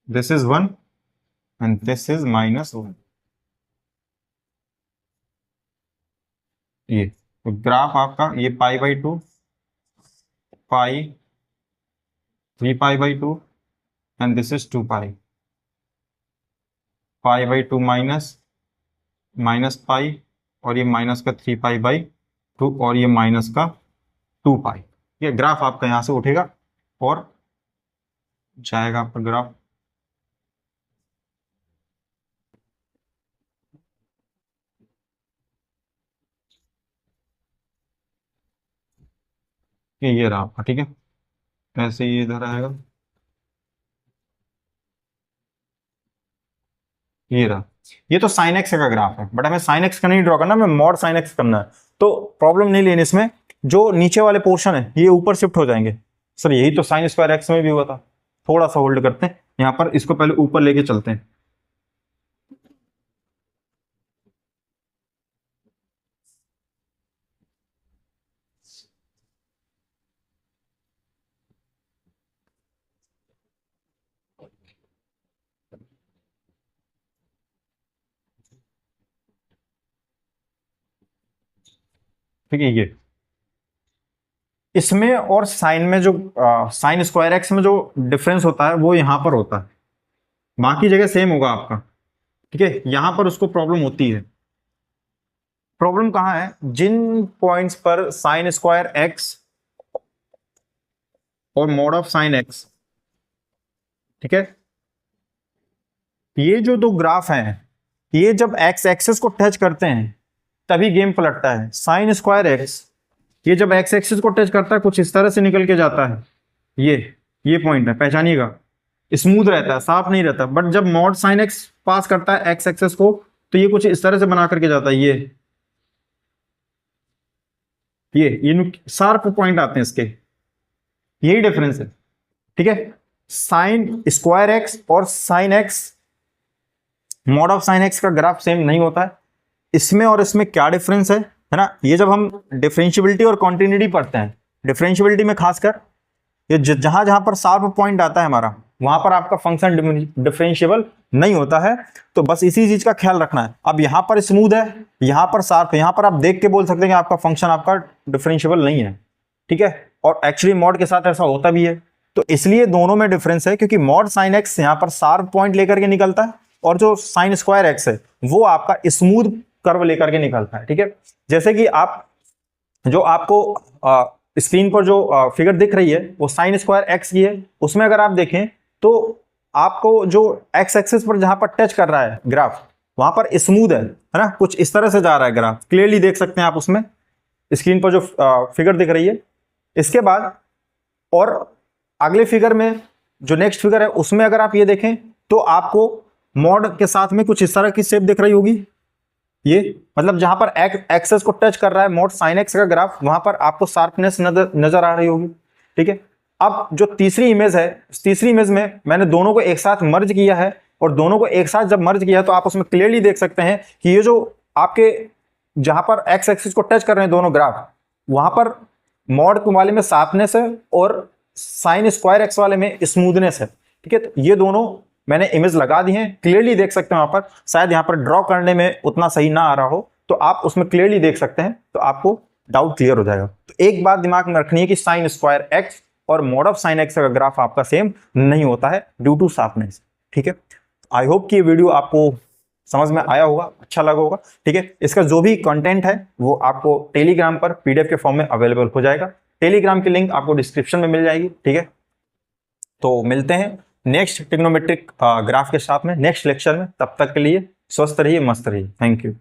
this is 1 and this is -1। ये तो ग्राफ आपका ये π/2, pi 3π/2 and this is 2π, π/2 minus pi, और ये माइनस का 3π/2 और ये माइनस का 2 पाई। ये ग्राफ आपका यहां से उठेगा और जाएगा आपका ग्राफ ये रहा आपका, ठीक है। ऐसे ये इधर आएगा, ये रहा। ये तो साइन एक्स का ग्राफ है, बट हमें साइन एक्स का नहीं ड्रॉ करना, हमें मॉड साइन एक्स करना है। तो प्रॉब्लम नहीं लेनी इसमें, जो नीचे वाले पोर्शन है ये ऊपर शिफ्ट हो जाएंगे। सर यही तो साइन स्क्वायर एक्स में भी हुआ था। थोड़ा सा होल्ड करते हैं यहाँ पर, इसको पहले ऊपर लेके चलते हैं। ठीक है, ये इसमें और साइन में जो साइन स्क्वायर एक्स में जो डिफरेंस होता है वो यहां पर होता है, बाकी जगह सेम होगा आपका। ठीक है, यहां पर उसको प्रॉब्लम होती है। प्रॉब्लम कहां है, जिन पॉइंट्स पर साइन स्क्वायर एक्स और मॉड ऑफ साइन एक्स, ठीक है, ये जो दो ग्राफ हैं ये जब एक्स एक्सिस को टच करते हैं तभी गेम पलटता है। साइन स्क्वायर एक्स ये जब एक्स एक्सिस को टच करता है कुछ इस तरह से निकल के जाता है, ये पॉइंट है, पहचानिएगा। स्मूथ रहता है, साफ नहीं रहता। बट जब मॉड साइन एक्स पास करता है एक्स एक्सिस को तो ये कुछ इस तरह से बना करके जाता है, ये शार्प पॉइंट आते हैं इसके, यही डिफरेंस है। ठीक है, साइन स्क्वायर एक्स और sine x, mod of sine x का ग्राफ सेम नहीं होता है। इसमें और इसमें क्या डिफरेंस है ना, ये जब हम डिफरेंशियबिलिटी और कॉन्टिन्यूटी पढ़ते हैं, डिफरेंशियबिलिटी में खासकर ये जहां जहां पर शार्प पॉइंट आता है हमारा, वहां पर आपका फंक्शन डिफरेंशिएबल नहीं होता है। तो बस इसी चीज का ख्याल रखना है। अब यहां पर स्मूथ है, यहां पर शार्प है, यहां पर आप देख के बोल सकते हैं कि आपका फंक्शन आपका डिफरेंशिएबल नहीं है। ठीक है, और एक्चुअली मॉड के साथ ऐसा होता भी है। तो इसलिए दोनों में डिफरेंस है, क्योंकि मॉड साइन एक्स यहां पर शार्प पॉइंट लेकर के निकलता है और जो साइन स्क्वायर एक्स है वो आपका स्मूथ कर्व लेकर के निकलता है। ठीक है, जैसे कि आप जो आपको स्क्रीन पर जो फिगर दिख रही है वो साइन स्क्वायर एक्स की है, उसमें अगर आप देखें तो आपको जो एक्स एक्सिस पर जहां पर टच कर रहा है ग्राफ वहां पर स्मूथ है ना, कुछ इस तरह से जा रहा है ग्राफ, क्लियरली देख सकते हैं आप उसमें स्क्रीन पर जो फिगर दिख रही है। इसके बाद और अगले फिगर में जो नेक्स्ट फिगर है उसमें अगर आप ये देखें तो आपको मॉड के साथ में कुछ इस तरह की शेप दिख रही होगी। ये मतलब जहां पर एक्सेस को टच कर रहा है मॉड साइन एक्स का ग्राफ, वहां पर आपको शार्पनेस नजर आ रही होगी। ठीक है, अब जो तीसरी इमेज है, तीसरी इमेज में मैंने दोनों को एक साथ मर्ज किया है, और दोनों को एक साथ जब मर्ज किया तो आप उसमें क्लियरली देख सकते हैं कि ये जो आपके जहां पर एक्स एक्सिस को टच कर रहे हैं दोनों ग्राफ, वहां पर मॉड वाले में शार्पनेस है और साइन स्क्वायर एक्स वाले में स्मूथनेस है। ठीक है, तो ये दोनों मैंने इमेज लगा दी हैं, क्लियरली देख सकते हैं। वहां पर शायद यहां पर ड्रॉ करने में उतना सही ना आ रहा हो तो आप उसमें क्लियरली देख सकते हैं, तो आपको डाउट क्लियर हो जाएगा। तो एक बात दिमाग में रखनी है कि साइन स्क्वायर एक्स और मॉड ऑफ साइन एक्स का ग्राफ आपका सेम नहीं होता है ड्यू टू शार्पनेस। ठीक है, आई होप कि ये वीडियो आपको समझ में आया होगा, अच्छा लगा होगा। ठीक है, इसका जो भी कंटेंट है वो आपको टेलीग्राम पर पीडीएफ के फॉर्म में अवेलेबल हो जाएगा। टेलीग्राम की लिंक आपको डिस्क्रिप्शन में मिल जाएगी। ठीक है, तो मिलते हैं नेक्स्ट ट्रिग्नोमेट्रिक ग्राफ के साथ में नेक्स्ट लेक्चर में। तब तक के लिए स्वस्थ रहिए, मस्त रहिए। Thank you.